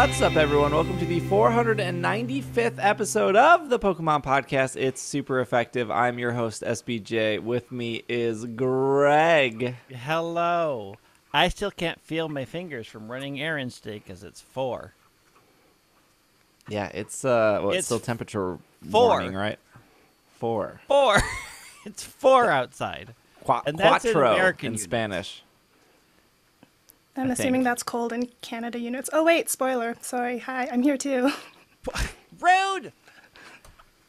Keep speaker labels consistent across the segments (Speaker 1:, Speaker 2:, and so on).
Speaker 1: What's up, everyone? Welcome to the 495th episode of the Pokemon Podcast. It's super effective. I'm your host, SBJ. With me is Greg.
Speaker 2: Hello. I still can't feel my fingers from running errands today because it's 4.
Speaker 1: Yeah, it's
Speaker 2: It's
Speaker 1: still temperature
Speaker 2: 4.
Speaker 1: warning, right? 4.
Speaker 2: 4. It's 4 outside. And that's in
Speaker 1: Quattro
Speaker 2: American
Speaker 1: in
Speaker 2: units.
Speaker 1: Spanish.
Speaker 3: I'm assuming that's cold in Canada units. Oh, wait, spoiler. Sorry. Hi, I'm here too.
Speaker 2: Rude!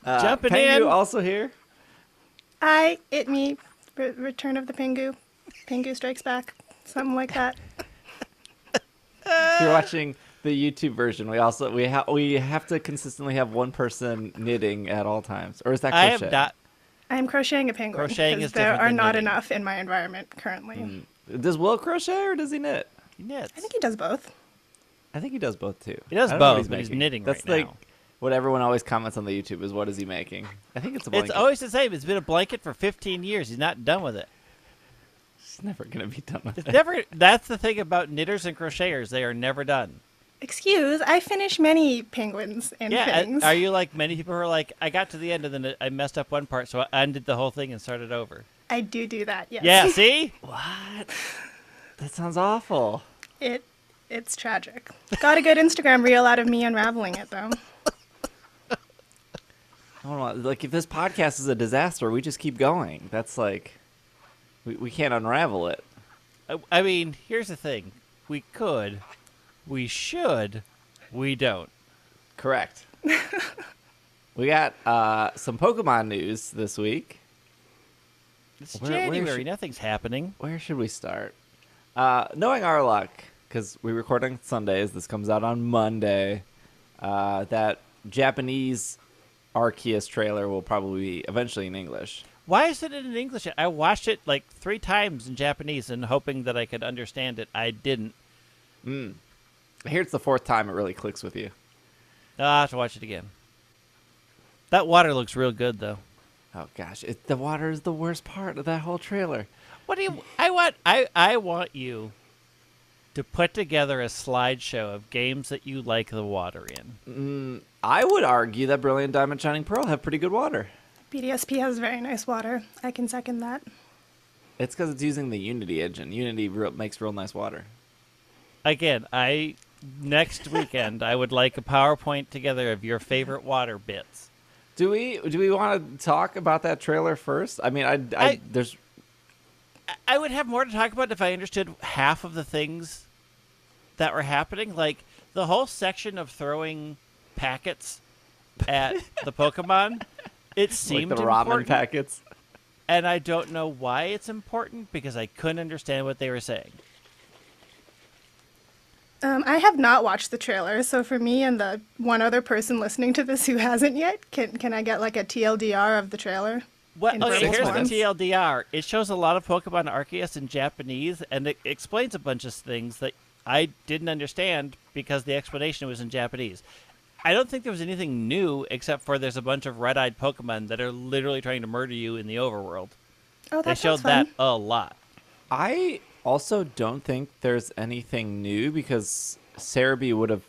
Speaker 2: Jumping
Speaker 1: Pengu
Speaker 2: in.
Speaker 1: also here.
Speaker 3: Me. Return of the Pingu. Pingu Strikes Back. Something like that.
Speaker 1: If you're watching the YouTube version, we have to consistently have one person knitting at all times. Or is that crochet?
Speaker 2: I am not.
Speaker 3: I'm crocheting a penguin.
Speaker 2: Crocheting is
Speaker 3: because there
Speaker 2: different
Speaker 3: are
Speaker 2: than
Speaker 3: not
Speaker 2: knitting.
Speaker 3: enough in my environment currently.
Speaker 1: Does Will crochet or does he knit?
Speaker 2: He knits.
Speaker 3: I think he does both.
Speaker 1: I think he does both too.
Speaker 2: He does
Speaker 1: I don't know what
Speaker 2: both, but he's
Speaker 1: making.
Speaker 2: knitting
Speaker 1: That's
Speaker 2: right
Speaker 1: like
Speaker 2: now.
Speaker 1: what everyone always comments on the YouTube is, what is he making? I think it's a blanket.
Speaker 2: It's always the same. It's been a blanket for 15 years. He's not done with it.
Speaker 1: It's never going to be done with
Speaker 2: It's
Speaker 1: it.
Speaker 2: never. That's the thing about knitters and crocheters. They are never done.
Speaker 3: Excuse, I finish many penguins and things.
Speaker 2: Are you like many people who are like, I got to the end and then I messed up one part, so I undid the whole thing and started over?
Speaker 3: I do that, yes.
Speaker 2: Yeah, see?
Speaker 1: What? That sounds awful.
Speaker 3: It's tragic. Got a good Instagram reel out of me unraveling it, though.
Speaker 1: I don't know, like, if this podcast is a disaster, we just keep going. That's like, we can't unravel it.
Speaker 2: I mean, here's the thing. We could, we should, we don't.
Speaker 1: Correct. We got some Pokemon news this week.
Speaker 2: It's
Speaker 1: Where
Speaker 2: January.
Speaker 1: should-
Speaker 2: Nothing's happening.
Speaker 1: Where should we start? Knowing our luck, because we record on Sundays, this comes out on Monday, that Japanese Arceus trailer will probably be eventually in English.
Speaker 2: Why is it in English? I watched it like 3 times in Japanese and hoping that I could understand it. I didn't.
Speaker 1: I hear it's the 4th time it really clicks with you.
Speaker 2: I'll have to watch it again. That water looks real good, though.
Speaker 1: Oh gosh, the water is the worst part of that whole trailer.
Speaker 2: What do you? I want you to put together a slideshow of games that you like the water in.
Speaker 1: I would argue that Brilliant Diamond Shining Pearl have pretty good water.
Speaker 3: BDSP has very nice water. I can second that.
Speaker 1: It's because it's using the Unity engine. Unity makes real nice water.
Speaker 2: Again, next weekend I would like a PowerPoint together of your favorite water bits.
Speaker 1: Do we want to talk about that trailer first? I mean, there's
Speaker 2: I would have more to talk about if I understood half of the things that were happening. Like the whole section of throwing packets at the Pokemon. It seemed
Speaker 1: like the
Speaker 2: important,
Speaker 1: ramen packets.
Speaker 2: and I don't know why it's important because I couldn't understand what they were saying.
Speaker 3: I have not watched the trailer, so for me and the one other person listening to this who hasn't yet, can I get like a TLDR of the trailer?
Speaker 2: Well,
Speaker 3: In
Speaker 2: okay,
Speaker 3: verbal
Speaker 2: here's
Speaker 3: forms?
Speaker 2: the TLDR. It shows a lot of Pokemon Arceus in Japanese, and it explains a bunch of things that I didn't understand because the explanation was in Japanese. I don't think there was anything new except for there's a bunch of red-eyed Pokemon that are literally trying to murder you in the overworld.
Speaker 3: Oh,
Speaker 2: They
Speaker 3: that
Speaker 2: showed
Speaker 3: sounds fun.
Speaker 2: that a lot.
Speaker 1: I also don't think there's anything new because Sarumi would have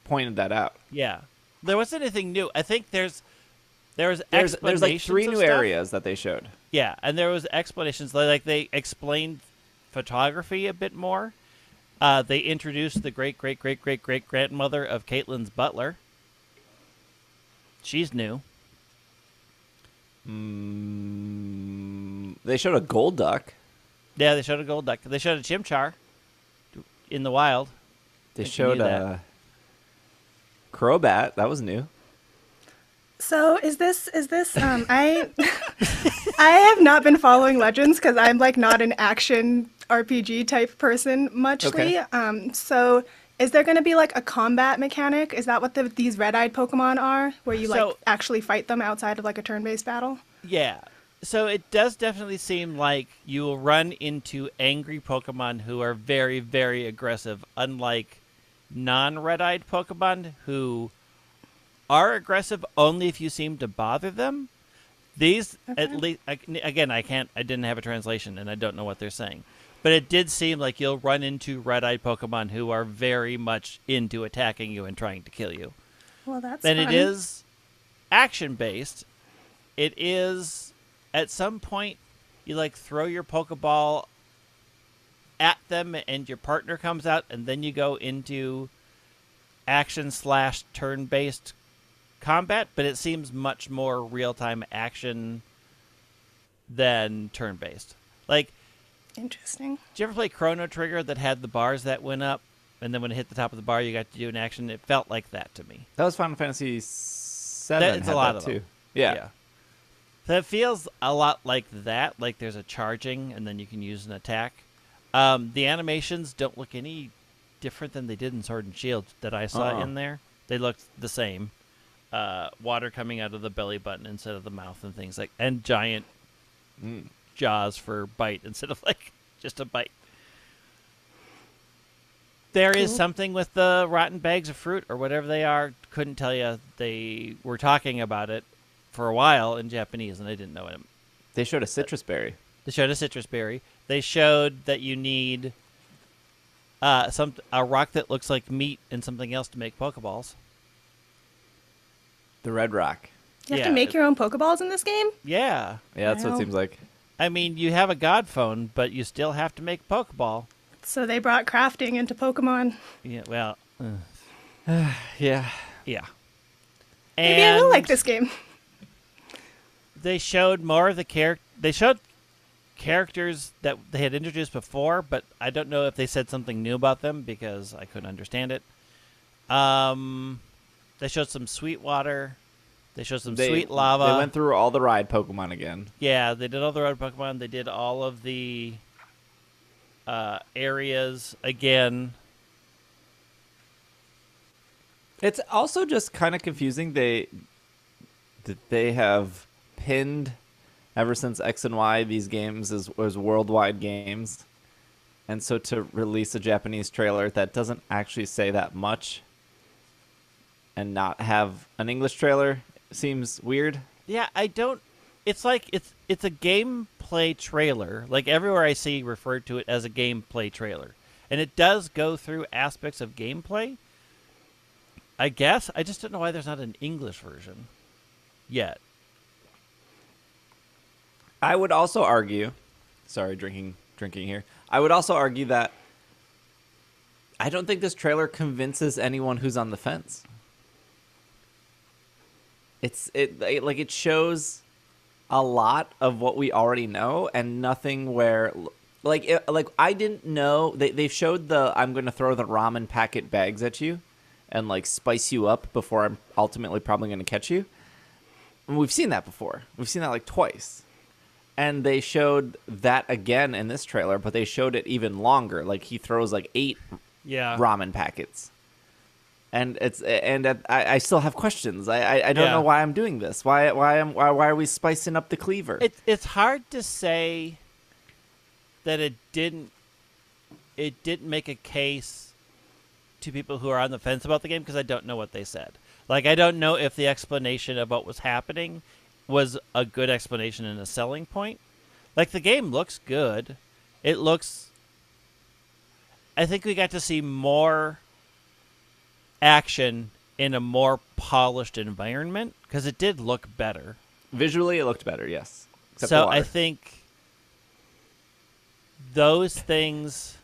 Speaker 1: pointed that out.
Speaker 2: Yeah. There wasn't anything new. I think there's
Speaker 1: There's like
Speaker 2: explanations
Speaker 1: 3
Speaker 2: of
Speaker 1: new
Speaker 2: stuff.
Speaker 1: areas that they showed.
Speaker 2: Yeah, and there was explanations. Like they explained photography a bit more. They introduced the great-great-great-great-great-grandmother of Caitlyn's butler. She's new.
Speaker 1: They showed a gold duck.
Speaker 2: Yeah, they showed a gold duck. They showed a Chimchar in the wild.
Speaker 1: They
Speaker 2: think you
Speaker 1: showed
Speaker 2: knew
Speaker 1: a Crobat. That was new.
Speaker 3: So is this I I have not been following Legends because I'm like not an action RPG type person muchly.
Speaker 1: Okay.
Speaker 3: So is there going to be like a combat mechanic? Is that what these red-eyed Pokemon are, where you like actually fight them outside of like a turn-based battle?
Speaker 2: Yeah. So it does definitely seem like you will run into angry Pokemon who are very, very aggressive, unlike non-red-eyed Pokemon who are aggressive only if you seem to bother them. These, at least, again, I didn't have a translation and I don't know what they're saying. But it did seem like you'll run into red-eyed Pokemon who are very much into attacking you and trying to kill you.
Speaker 3: Well, that's
Speaker 2: And
Speaker 3: fun.
Speaker 2: it is action-based. It is, at some point, you like throw your Pokeball at them and your partner comes out, and then you go into action/turn-based combat, but it seems much more real-time action than turn-based. Like,
Speaker 3: Interesting.
Speaker 2: did you ever play Chrono Trigger that had the bars that went up, and then when it hit the top of the bar, you got to do an action? It felt like that to me.
Speaker 1: That was Final Fantasy VII.
Speaker 2: It's a lot of
Speaker 1: too.
Speaker 2: them.
Speaker 1: Yeah.
Speaker 2: So it feels a lot like that, like there's a charging, and then you can use an attack. The animations don't look any different than they did in Sword and Shield that I saw in there. They looked the same. Water coming out of the belly button instead of the mouth and things like, and giant jaws for bite instead of like just a bite. There is something with the rotten bags of fruit or whatever they are. Couldn't tell you. They were talking about it for a while in Japanese, and I didn't know it.
Speaker 1: They showed a citrus berry.
Speaker 2: They showed a citrus berry. They showed that you need a rock that looks like meat and something else to make Pokeballs.
Speaker 1: The red rock.
Speaker 3: You have to make your own Pokeballs in this game?
Speaker 2: Yeah.
Speaker 1: Yeah, that's what it
Speaker 3: Wow.
Speaker 1: seems like.
Speaker 2: I mean, you have a God phone, but you still have to make Pokeball.
Speaker 3: So they brought crafting into Pokemon.
Speaker 2: Yeah, well,
Speaker 1: Yeah.
Speaker 2: yeah.
Speaker 3: Maybe I will like this game.
Speaker 2: They showed more of the They showed characters that they had introduced before, but I don't know if they said something new about them because I couldn't understand it. They showed some sweet water. They showed some sweet lava.
Speaker 1: They went through all the ride Pokemon again.
Speaker 2: Yeah, they did all the road Pokemon. They did all of the areas again.
Speaker 1: It's also just kind of confusing. They have pinned ever since X and Y these games as worldwide games, and so to release a Japanese trailer that doesn't actually say that much and not have an English trailer seems weird.
Speaker 2: Yeah, I don't. It's like it's a gameplay trailer. Like everywhere I see referred to it as a gameplay trailer, and it does go through aspects of gameplay. I guess I just don't know why there's not an English version yet.
Speaker 1: I would also argue, sorry, drinking here. I would also argue that I don't think this trailer convinces anyone who's on the fence. It shows a lot of what we already know and nothing where I didn't know they showed the I'm going to throw the ramen packet bags at you and like spice you up before I'm ultimately probably going to catch you. And we've seen that before. We've seen that like twice. And they showed that again in this trailer, but they showed it even longer. Like he throws like 8 ramen packets. And I still have questions. I don't know why I'm doing this. Why are we spicing up the cleaver?
Speaker 2: It's hard to say that it didn't make a case to people who are on the fence about the game because I don't know what they said. Like I don't know if the explanation of what was happening was a good explanation and a selling point. Like the game looks good. It looks. I think we got to see more action in a more polished environment because it did look better.
Speaker 1: Visually, it looked better, yes. Except
Speaker 2: So
Speaker 1: the water.
Speaker 2: I think those things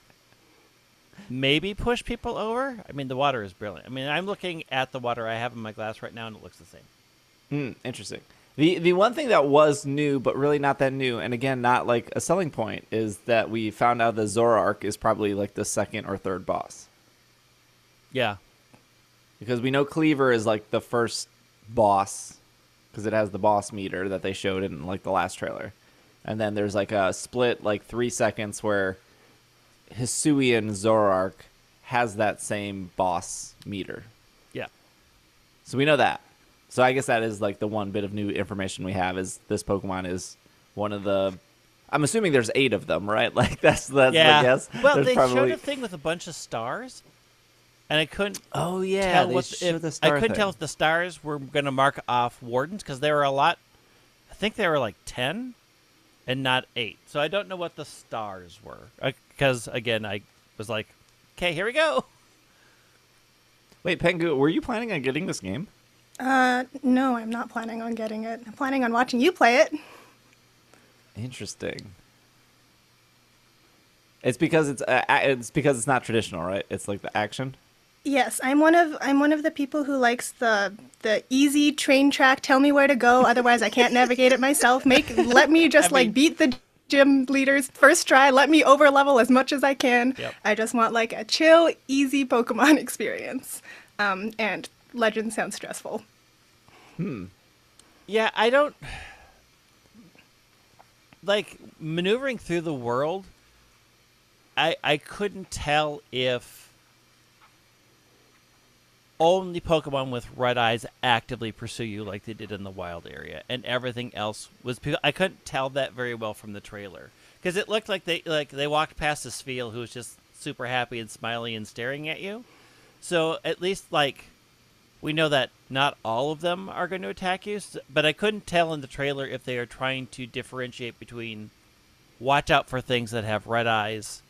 Speaker 2: maybe push people over. I mean, the water is brilliant. I mean, I'm looking at the water I have in my glass right now, and it looks the same.
Speaker 1: Interesting. The one thing that was new, but really not that new, and again, not like a selling point, is that we found out that Zoroark is probably like the second or third boss.
Speaker 2: Yeah.
Speaker 1: Because we know Cleaver is like the first boss, because it has the boss meter that they showed in like the last trailer. And then there's like a split like 3 seconds where Hisuian Zoroark has that same boss meter.
Speaker 2: Yeah.
Speaker 1: So we know that. So I guess that is like the one bit of new information we have is this Pokemon is one of the. I'm assuming there's 8 of them, right? Like that's the guess.
Speaker 2: Well,
Speaker 1: There's
Speaker 2: they
Speaker 1: probably...
Speaker 2: showed a thing with a bunch of stars, and I couldn't.
Speaker 1: Oh yeah,
Speaker 2: tell
Speaker 1: they
Speaker 2: what
Speaker 1: showed
Speaker 2: if,
Speaker 1: the star
Speaker 2: I couldn't
Speaker 1: thing.
Speaker 2: tell if the stars were going to mark off wardens because there were a lot. I think there were like 10, and not 8. So I don't know what the stars were. because, again, I was like, okay, here we go.
Speaker 1: Wait, Pengu, were you planning on getting this game?
Speaker 3: No, I'm not planning on getting it. I'm planning on watching you play it.
Speaker 1: Interesting. It's because it's not traditional, right? It's like the action.
Speaker 3: Yes, I'm one of the people who likes the easy train track. Tell me where to go, otherwise I can't navigate it myself. Let me just beat the gym leaders first try. Let me over level as much as I can.
Speaker 2: Yep.
Speaker 3: I just want like a chill, easy Pokemon experience. And Legends sounds stressful.
Speaker 2: Yeah, I don't like maneuvering through the world. I couldn't tell if only Pokemon with red eyes actively pursue you like they did in the wild area, and everything else was. I couldn't tell that very well from the trailer because it looked like they walked past this Spheal who was just super happy and smiley and staring at you. So at least we know that not all of them are going to attack you, but I couldn't tell in the trailer if they are trying to differentiate between watch out for things that have red eyes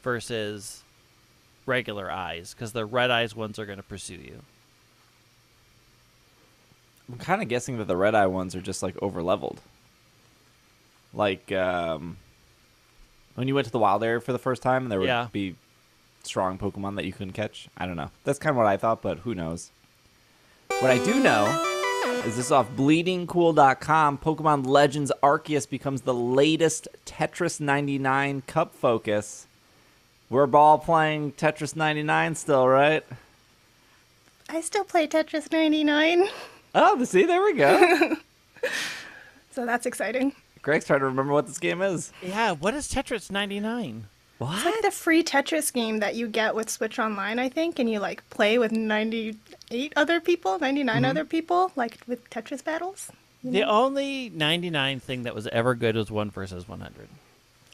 Speaker 2: versus regular eyes, because the red eyes ones are going to pursue you.
Speaker 1: I'm kind of guessing that the red eye ones are just like over leveled. Like when you went to the wild area for the first time, and there would be strong Pokemon that you couldn't catch. I don't know. That's kind of what I thought, but who knows? What I do know is this off bleedingcool.com. Pokemon Legends Arceus becomes the latest Tetris 99 Cup focus. We're all playing Tetris 99 still, right?
Speaker 3: I still play Tetris 99.
Speaker 1: Oh, see, there we go.
Speaker 3: So that's exciting.
Speaker 1: Greg's trying to remember what this game is.
Speaker 2: Yeah, what is Tetris 99?
Speaker 3: It's like the free Tetris game that you get with Switch Online, I think, and you play with 98 other people, 99 other people, like with Tetris battles.
Speaker 2: The only 99 thing that was ever good was 1 versus 100.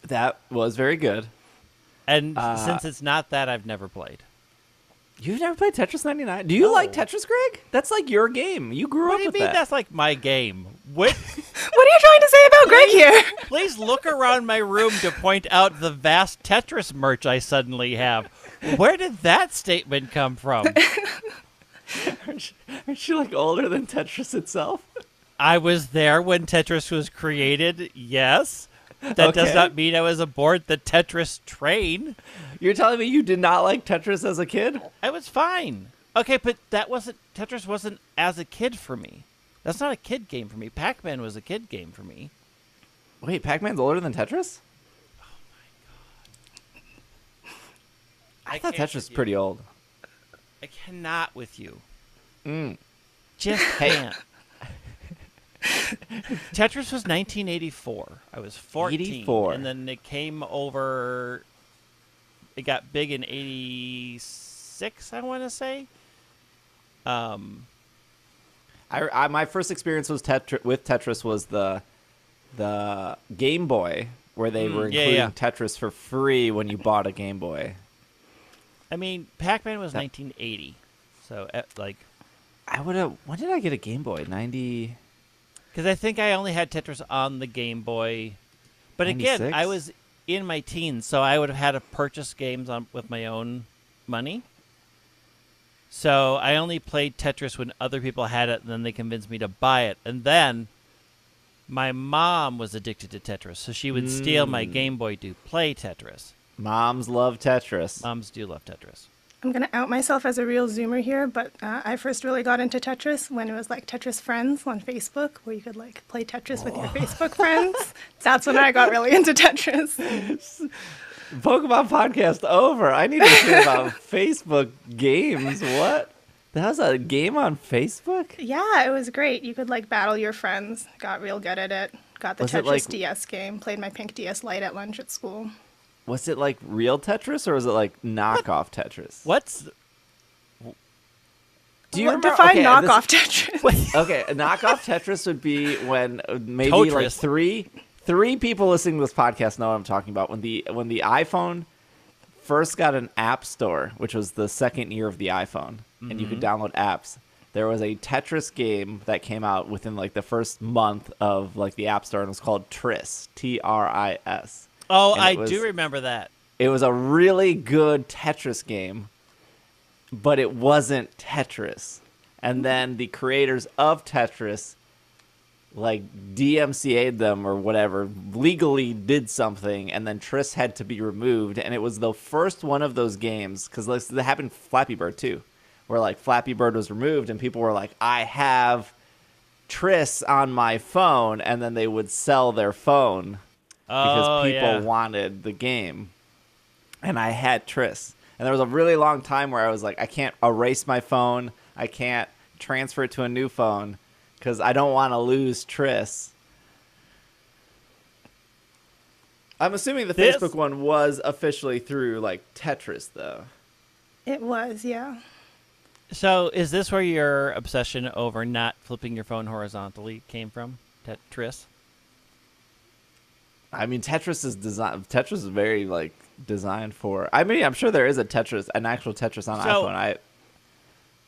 Speaker 1: That was very good.
Speaker 2: And since it's not that, I've never played.
Speaker 1: You've never played Tetris 99? Do you like Tetris, Greg? That's like your game. You grew up with that.
Speaker 2: What do you mean that's like my game? What?
Speaker 3: What are you trying to say about Greg here?
Speaker 2: Please look around my room to point out the vast Tetris merch I suddenly have. Where did that statement come from?
Speaker 1: Aren't you like older than Tetris itself?
Speaker 2: I was there when Tetris was created, yes. That does not mean I was aboard the Tetris train.
Speaker 1: You're telling me you did not like Tetris as a kid?
Speaker 2: I was fine. Okay, but Tetris wasn't as a kid for me. That's not a kid game for me. Pac-Man was a kid game for me.
Speaker 1: Wait, Pac-Man's older than Tetris?
Speaker 2: Oh my god.
Speaker 1: I thought Tetris was pretty old.
Speaker 2: I cannot with you.
Speaker 1: Just
Speaker 2: can't. Tetris was 1984. I was 14.
Speaker 1: 84.
Speaker 2: And then it came over. It got big in 86, I want to say.
Speaker 1: My first experience was with Tetris was the Game Boy, where they were including Tetris for free when you bought a Game Boy.
Speaker 2: I mean, Pac-Man was 1980. So,
Speaker 1: when did I get a Game Boy? 90...
Speaker 2: Because I think I only had Tetris on the Game Boy. But
Speaker 1: 96?
Speaker 2: again, I was in my teens, so I would have had to purchase games with my own money. So I only played Tetris when other people had it, and then they convinced me to buy it. And then my mom was addicted to Tetris, so she would steal my Game Boy to play Tetris.
Speaker 1: Moms love Tetris.
Speaker 2: Moms do love Tetris.
Speaker 3: I'm going to out myself as a real Zoomer here, but I first really got into Tetris when it was like Tetris Friends on Facebook, where you could play Tetris with your Facebook friends. That's when I got really into Tetris.
Speaker 1: Pokemon podcast over. I need to hear about Facebook games. What? That was a game on Facebook?
Speaker 3: Yeah, it was great. You could battle your friends. Got real good at it. Got the Tetris DS game. Played my pink DS Lite at lunch at school.
Speaker 1: Was it like real Tetris or was it like knockoff Tetris? Do you remember?
Speaker 3: Define knockoff Tetris.
Speaker 1: Okay, a knockoff Tetris would be when maybe like three people listening to this podcast know what I'm talking about. When the iPhone first got an app store, which was the second year of the iPhone, and you could download apps. There was a Tetris game that came out within the first month of the App Store, and it was called Tris, Tris.
Speaker 2: Oh, I do remember that.
Speaker 1: It was a really good Tetris game, but it wasn't Tetris. And then the creators of Tetris, like, DMCA'd them or whatever, legally did something, and then Tris had to be removed. And it was the first one of those games, because that happened to Flappy Bird too, where, like, Flappy Bird was removed, and people were like, I have Tris on my phone, and then they would sell their phone because people wanted the game. And I had Tris. And there was a really long time where I was like, I can't erase my phone. I can't transfer it to a new phone because I don't want to lose Tris. I'm assuming the Facebook one was officially through, like, Tetris, though.
Speaker 3: It was, yeah.
Speaker 2: So is this where your obsession over not flipping your phone horizontally came from, Tetris?
Speaker 1: I mean, Tetris is very, like, designed for. I mean, I'm sure there is an actual Tetris on iPhone.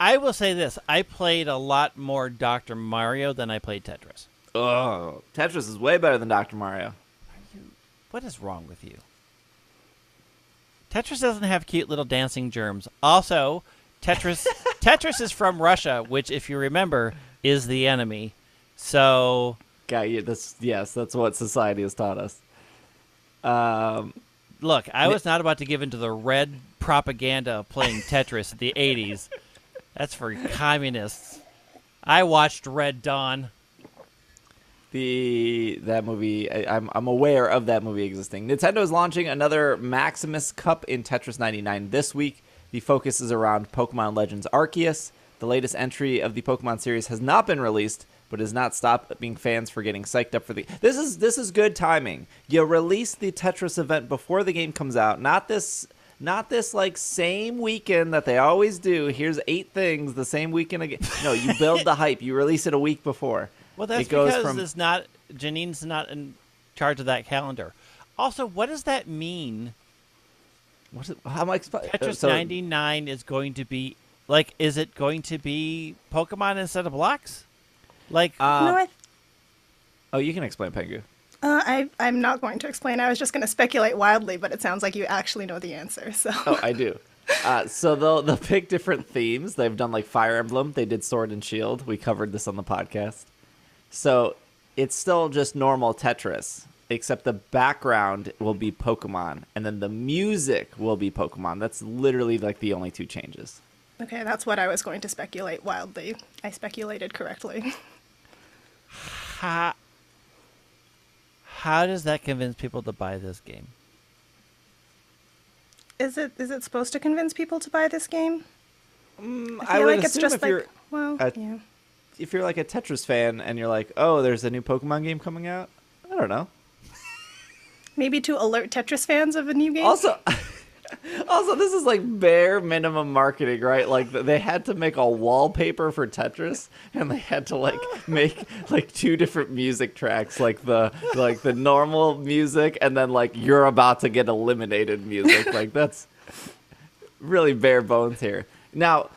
Speaker 2: I will say this: I played a lot more Dr. Mario than I played Tetris.
Speaker 1: Oh, Tetris is way better than Dr. Mario.
Speaker 2: What is wrong with you? Tetris doesn't have cute little dancing germs. Also, Tetris is from Russia, which, if you remember, is the enemy. So.
Speaker 1: That's what society has taught us.
Speaker 2: Look, I was not about to give into the red propaganda of playing Tetris in the 80s. That's for communists. I watched Red Dawn.
Speaker 1: That movie, I'm aware of that movie existing. Nintendo is launching another Maximus Cup in Tetris 99 this week. The focus is around Pokemon Legends Arceus. The latest entry of the Pokemon series has not been released, but has not stopped being fans for getting psyched up for the. This is good timing. You release the Tetris event before the game comes out. Not this like same weekend that they always do. Here's 8 things the same weekend again. No, you build the hype. You release it a week before.
Speaker 2: Well, that's because Janine's not in charge of that calendar. Also, what does that mean?
Speaker 1: How am I
Speaker 2: Tetris 99 is going to be like? Is it going to be Pokemon instead of blocks? Like,
Speaker 3: no,
Speaker 1: you can explain, Pengu.
Speaker 3: I'm not going to explain. I was just going to speculate wildly, but it sounds like you actually know the answer. So.
Speaker 1: Oh, I do. So they'll pick different themes. They've done like Fire Emblem. They did Sword and Shield. We covered this on the podcast. So it's still just normal Tetris, except the background will be Pokemon, and then the music will be Pokemon. That's literally like the only 2 changes.
Speaker 3: Okay, that's what I was going to speculate wildly. I speculated correctly.
Speaker 2: How does that convince people to buy this game?
Speaker 3: Is it supposed to convince people to buy this game?
Speaker 1: I would like it's just like,
Speaker 3: yeah.
Speaker 1: If you're like a Tetris fan and you're like, oh, there's a new Pokemon game coming out, I don't know.
Speaker 3: Maybe to alert Tetris fans of a new game?
Speaker 1: Also, this is like bare minimum marketing, right? Like they had to make a wallpaper for Tetris, and they had to like make like 2 different music tracks, like the normal music, and then like you're about to get eliminated music. Like that's really bare bones here. Now,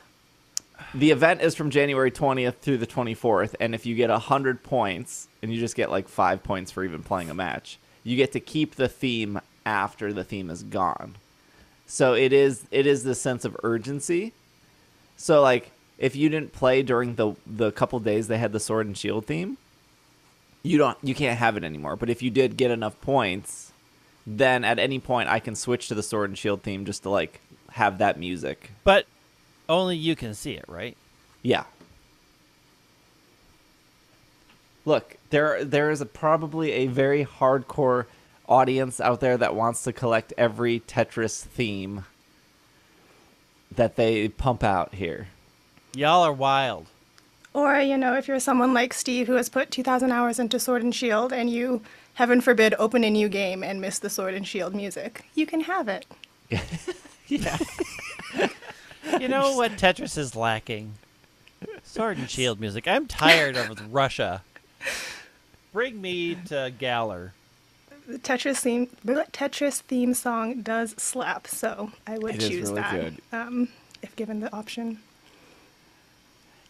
Speaker 1: the event is from January 20th through the 24th, and if you get 100 points, and you just get like 5 points for even playing a match, you get to keep the theme after the theme is gone. So it is the sense of urgency. So like if you didn't play during the couple days they had the Sword and Shield theme, you can't have it anymore. But if you did get enough points, then at any point I can switch to the Sword and Shield theme just to like have that music.
Speaker 2: But only you can see it, right?
Speaker 1: Yeah. Look, there is probably a very hardcore audience out there that wants to collect every Tetris theme that they pump out here.
Speaker 2: Y'all are wild.
Speaker 3: Or, if you're someone like Steve who has put 2,000 hours into Sword and Shield and you, heaven forbid, open a new game and miss the Sword and Shield music, you can have it.
Speaker 2: Yeah. You know what Tetris is lacking? Sword and Shield music. I'm tired of Russia. Bring me to Galar.
Speaker 3: The Tetris theme song does slap, so I would choose
Speaker 1: really
Speaker 3: that
Speaker 1: good.
Speaker 3: If given the option.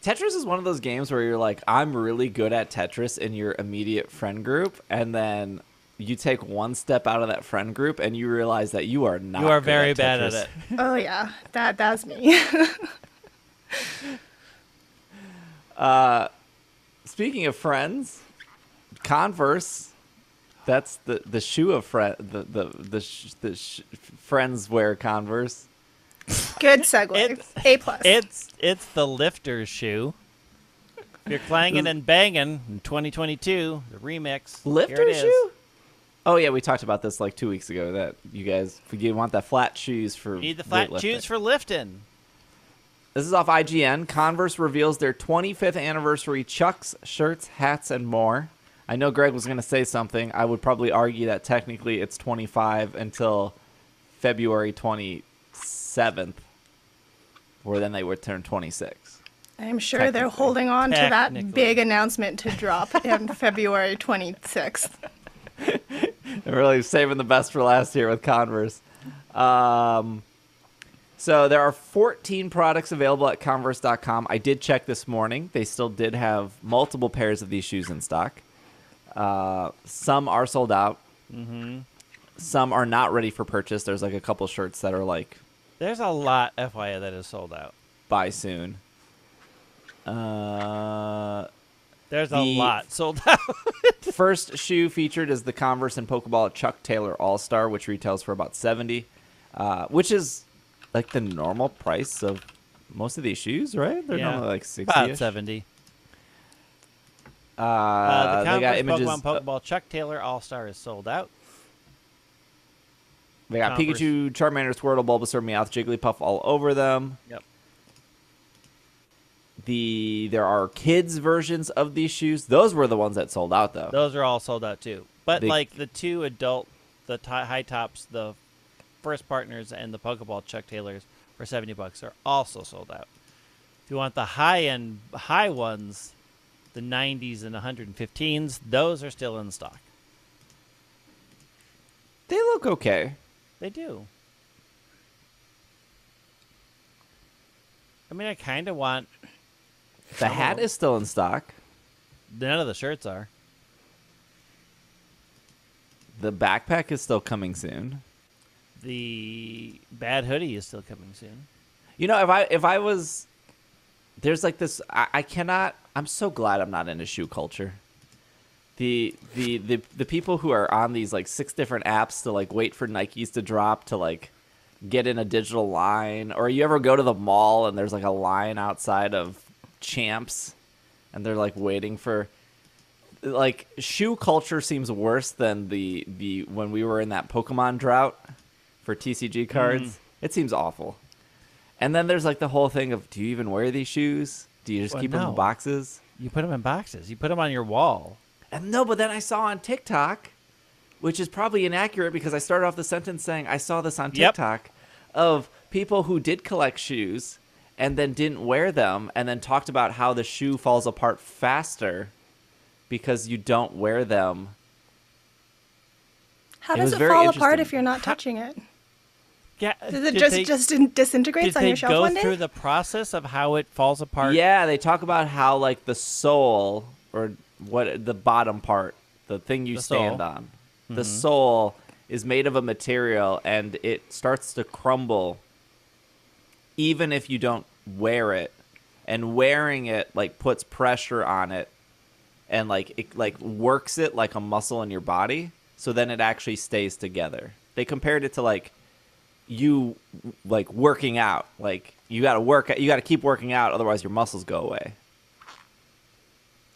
Speaker 1: Tetris is one of those games where you're like, I'm really good at Tetris in your immediate friend group, and then you take one step out of that friend group and you realize that you are not.
Speaker 2: You are
Speaker 1: good
Speaker 2: very
Speaker 1: at
Speaker 2: bad at
Speaker 1: Tetris.
Speaker 2: it.
Speaker 3: Oh yeah, that's me.
Speaker 1: Speaking of friends, Converse. That's the shoe of friends wear Converse.
Speaker 3: Good segue. A+.
Speaker 2: It's the lifter's shoe. If you're clanging and banging in 2022, the remix. Here
Speaker 1: Lifter
Speaker 2: it is.
Speaker 1: shoe? Oh yeah, we talked about this like 2 weeks ago. That you guys, you want that flat shoes for
Speaker 2: You need the flat
Speaker 1: weightlifting.
Speaker 2: shoes for lifting.
Speaker 1: This is off IGN. Converse reveals their 25th anniversary Chucks, shirts, hats, and more. I know Greg was going to say something. I would probably argue that technically it's 25 until February 27th, where then they would turn 26.
Speaker 3: I'm sure they're holding on to that
Speaker 2: Technically.
Speaker 3: big announcement to drop in February 26th.
Speaker 1: They're really saving the best for last here with Converse. So there are 14 products available at Converse.com. I did check this morning. They still did have multiple pairs of these shoes in stock. Some are sold out. Mm-hmm. Some are not ready for purchase. There's like a couple shirts that are like
Speaker 2: There's a lot, FYI, that is sold out.
Speaker 1: buy soon.
Speaker 2: There's a
Speaker 1: The-
Speaker 2: lot sold out.
Speaker 1: First shoe featured is the Converse and Pokeball Chuck Taylor All-Star, which retails for about $70, which is like the normal price of most of these shoes, right? They're normally like $60.
Speaker 2: About 70. The
Speaker 1: They got
Speaker 2: Converse
Speaker 1: images.
Speaker 2: Pokemon Pokeball Chuck Taylor All-Star is sold out.
Speaker 1: They got
Speaker 2: Converse.
Speaker 1: Pikachu, Charmander, Squirtle, Bulbasaur, Meowth, Jigglypuff all over them.
Speaker 2: Yep.
Speaker 1: There are kids versions of these shoes. Those were the ones that sold out though.
Speaker 2: Those are all sold out too. But
Speaker 1: They-
Speaker 2: like the two adult, the high tops, the first partners, and the Pokeball Chuck Taylors for $70 are also sold out. If you want the high ones, the 90s and 115s, those are still in stock.
Speaker 1: They look okay.
Speaker 2: They do. I mean, I kind of want.
Speaker 1: The hat is still in stock.
Speaker 2: None of the shirts are.
Speaker 1: The backpack is still coming soon.
Speaker 2: The bad hoodie is still coming soon.
Speaker 1: You know, if I was, there's like this. I cannot. I'm so glad I'm not into shoe culture. The people who are on these like 6 different apps to like wait for Nikes to drop to like get in a digital line, or you ever go to the mall and there's like a line outside of Champs, and they're like waiting for. Like shoe culture seems worse than the when we were in that Pokemon drought for TCG cards. It seems awful. And then there's like the whole thing of, do you even wear these shoes? Do you just
Speaker 2: Well,
Speaker 1: keep them
Speaker 2: no.
Speaker 1: in boxes?
Speaker 2: You put them in boxes. You put them on your wall.
Speaker 1: And no, but then I saw on TikTok, which is probably inaccurate because I started off the sentence saying I saw this on
Speaker 2: Yep.
Speaker 1: TikTok of people who did collect shoes and then didn't wear them and then talked about how the shoe falls apart faster because you don't wear them.
Speaker 3: How
Speaker 1: It
Speaker 3: does
Speaker 1: was
Speaker 3: it
Speaker 1: very
Speaker 3: fall apart
Speaker 1: interesting.
Speaker 3: if you're not touching it?
Speaker 2: Yeah.
Speaker 3: Does it
Speaker 2: did
Speaker 3: just
Speaker 2: they
Speaker 3: disintegrates on your shelf
Speaker 2: go
Speaker 3: one day?
Speaker 2: through the process of how it falls apart?
Speaker 1: Yeah, they talk about how like the sole or what the bottom part, the thing you
Speaker 2: The
Speaker 1: stand
Speaker 2: sole.
Speaker 1: on, the sole is made of a material and it starts to crumble even if you don't wear it. And wearing it like puts pressure on it and like it like works it like a muscle in your body, so then it actually stays together. They compared it to like you like working out. Like you got to keep working out, otherwise your muscles go away.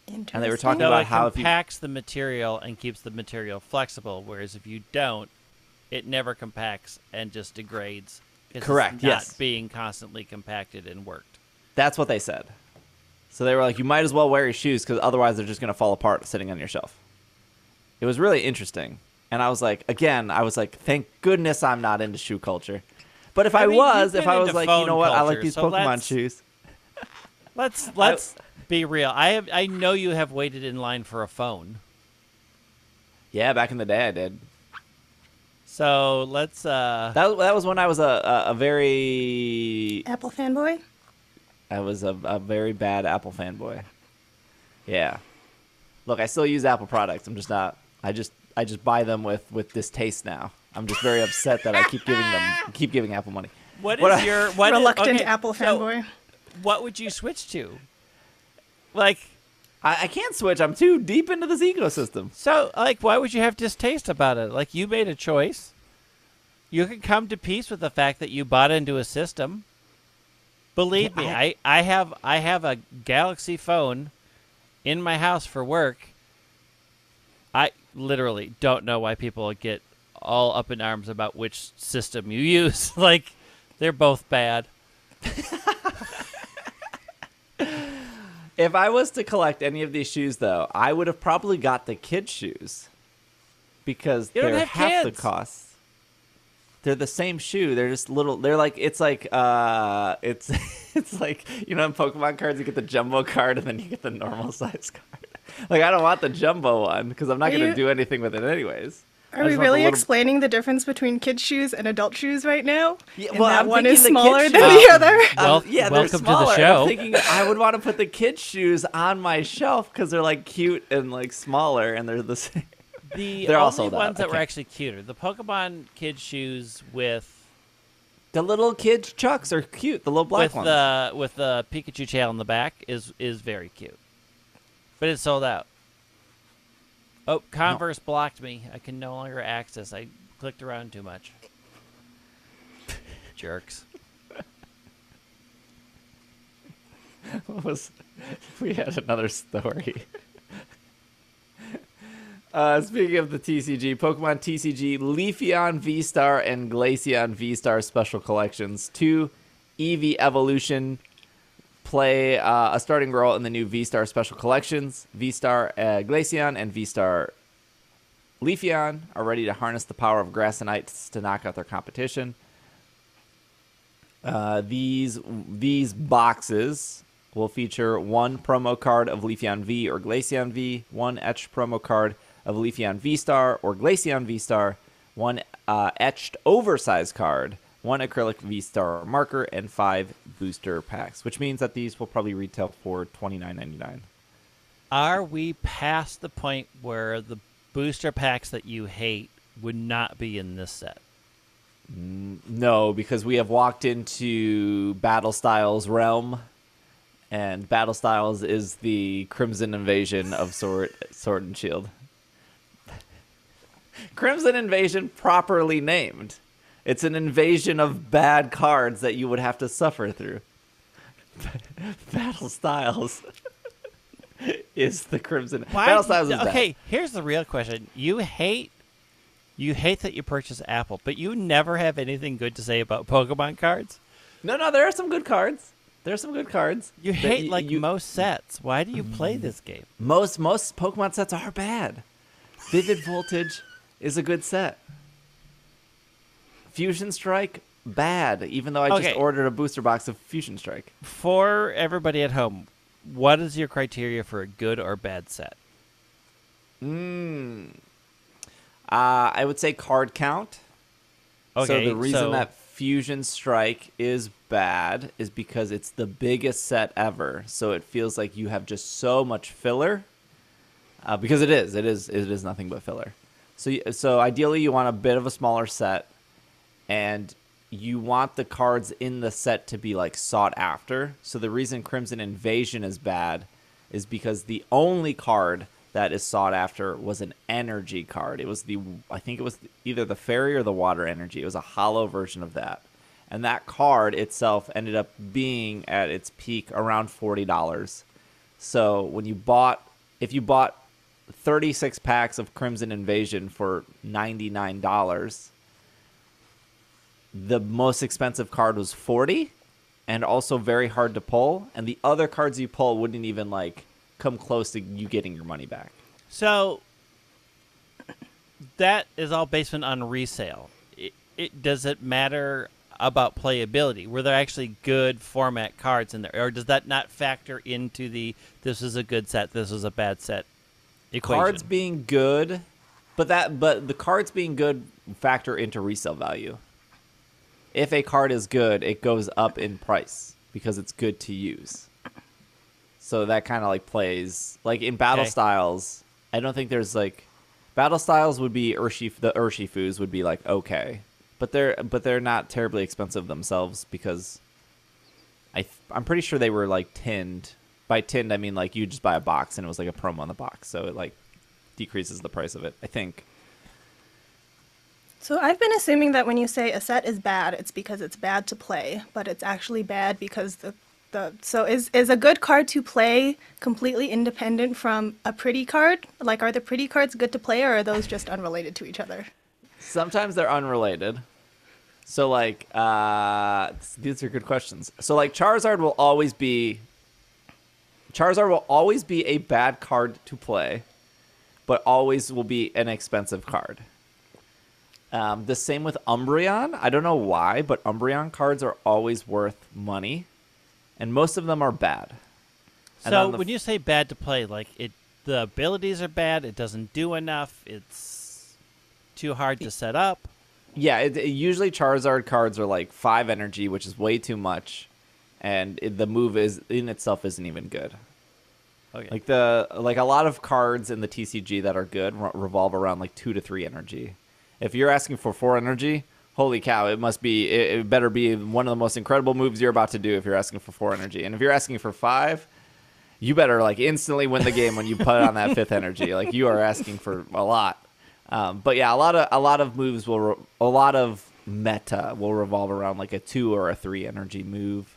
Speaker 1: And they were talking
Speaker 2: So
Speaker 1: about
Speaker 2: it
Speaker 1: how if you
Speaker 2: compacts the material and keeps the material flexible, whereas if you don't, it never compacts and just degrades. 'Cause
Speaker 1: Correct,
Speaker 2: It's not
Speaker 1: yes.
Speaker 2: being constantly compacted and worked.
Speaker 1: that's what they said. So they were like, you might as well wear your shoes because otherwise they're just going to fall apart sitting on your shelf. It was really interesting. And I was like, thank goodness I'm not into shoe culture. But if I
Speaker 2: mean,
Speaker 1: was,
Speaker 2: you've
Speaker 1: if
Speaker 2: been
Speaker 1: I was
Speaker 2: into
Speaker 1: like, you
Speaker 2: phone
Speaker 1: know what, I like
Speaker 2: culture,
Speaker 1: these
Speaker 2: so
Speaker 1: Pokemon
Speaker 2: let's-
Speaker 1: shoes.
Speaker 2: Let's be real. I know you have waited in line for a phone.
Speaker 1: Yeah, back in the day I did.
Speaker 2: So let's
Speaker 1: That was when I was a very
Speaker 3: Apple fanboy?
Speaker 1: I was a very bad Apple fanboy. Yeah. Look, I still use Apple products. I'm just not. I just buy them with distaste now. I'm just very upset that I keep giving Apple money.
Speaker 2: What is your
Speaker 3: reluctant Apple fanboy?
Speaker 2: What would you switch to? Like,
Speaker 1: I can't switch. I'm too deep into this ecosystem.
Speaker 2: So, like, why would you have distaste about it? Like, you made a choice. You can come to peace with the fact that you bought into a system. Believe me, I have a Galaxy phone in my house for work. I literally don't know why people get all up in arms about which system you use. Like, they're both bad.
Speaker 1: If I was to collect any of these shoes, though, I would have probably got the kids' shoes because they're half the cost. They're the same shoe. They're just little. They're like it's like it's like, you know, in Pokemon cards you get the jumbo card and then you get the normal size card. Like, I don't want the jumbo one because I'm not going to do anything with it anyways.
Speaker 3: Are we really explaining the difference between kids' shoes and adult shoes right now?
Speaker 1: Yeah, well,
Speaker 3: that one is smaller than the other?
Speaker 1: Yeah,
Speaker 2: welcome to
Speaker 1: smaller.
Speaker 2: the show.
Speaker 1: I'm thinking I would want to put the kids' shoes on my shelf because they're like cute and like smaller, and they're the same.
Speaker 2: They're only ones that were actually cuter. The Pokemon kids' shoes with
Speaker 1: the little kids' Chucks are cute. The little black ones
Speaker 2: with the Pikachu tail on the back is very cute, but it's sold out. Oh, Converse blocked me. I can no longer access. I clicked around too much. Jerks.
Speaker 1: We had another story. Speaking of the TCG, Pokemon TCG, Leafeon VStar and Glaceon VStar special collections. 2 Eevee Evolution play a starting role in the new VStar special collections. VStar Glaceon and VStar Leafeon are ready to harness the power of Grass and Ice to knock out their competition. These boxes will feature 1 promo card of Leafeon V or Glaceon V, 1 etched promo card of Leafeon V-Star or Glaceon V-Star, 1 etched oversized card, 1 acrylic V-Star marker, and 5 booster packs, which means that these will probably retail for $29.99.
Speaker 2: Are we past the point where the booster packs that you hate would not be in this set?
Speaker 1: No, because we have walked into Battle Styles realm, and Battle Styles is the Crimson Invasion of Sword and Shield. Crimson Invasion, properly named. It's an invasion of bad cards that you would have to suffer through. Battle Styles is the Crimson. Battle Styles is
Speaker 2: okay,
Speaker 1: bad.
Speaker 2: Here's the real question. You hate that you purchase Apple, but you never have anything good to say about Pokemon cards?
Speaker 1: No, there are some good cards. There are some good cards.
Speaker 2: You hate most sets. Why do you play this game?
Speaker 1: Most Pokemon sets are bad. Vivid Voltage is a good set. Fusion Strike, bad, even though I just ordered a booster box of Fusion Strike.
Speaker 2: For everybody at home, what is your criteria for a good or bad set?
Speaker 1: I would say card count.
Speaker 2: Okay,
Speaker 1: so the reason that Fusion Strike is bad is because it's the biggest set ever. So it feels like you have just so much filler. Because it is nothing but filler. So ideally you want a bit of a smaller set, and you want the cards in the set to be like sought after. So the reason Crimson Invasion is bad is because the only card that is sought after was an energy card. I think it was either the fairy or the water energy. It was a hollow version of that. And that card itself ended up being at its peak around $40. So if you bought 36 packs of Crimson Invasion for $99, the most expensive card was $40 and also very hard to pull, and the other cards you pull wouldn't even like come close to you getting your money back.
Speaker 2: So that is all based on resale. Does it matter about playability? Were there actually good format cards in there, or does that not factor into the this is a good set, this is a bad set equation?
Speaker 1: Cards being good, but the cards being good factor into resale value. If a card is good, it goes up in price because it's good to use. So that kind of like plays like in Battle Styles. I don't think there's like Battle styles would be the Urshifus would be like okay, but they're not terribly expensive themselves because I'm pretty sure they were like tinned. By tinned I mean like you just buy a box and it was like a promo on the box, so it like decreases the price of it, I think.
Speaker 3: So I've been assuming that when you say a set is bad, it's because it's bad to play, but it's actually bad because so is a good card to play completely independent from a pretty card? Like, are the pretty cards good to play, or are those just unrelated to each other?
Speaker 1: Sometimes they're unrelated. So like these are good questions. So like Charizard will always be a bad card to play, but always will be an expensive card. The same with Umbreon. I don't know why, but Umbreon cards are always worth money, and most of them are bad.
Speaker 2: So when you say bad to play, like the abilities are bad, it doesn't do enough, it's too hard to set up.
Speaker 1: Yeah, usually Charizard cards are like 5 energy, which is way too much, and the move is in itself isn't even good.
Speaker 2: Okay.
Speaker 1: Like a lot of cards in the TCG that are good revolve around like 2 to 3 energy. If you're asking for 4 energy, holy cow, it better be one of the most incredible moves you're about to do if you're asking for 4 energy. And if you're asking for 5, you better like instantly win the game when you put on that 5th energy. Like you are asking for a lot. But yeah, a lot of moves a lot of meta will revolve around like a 2 or a 3 energy move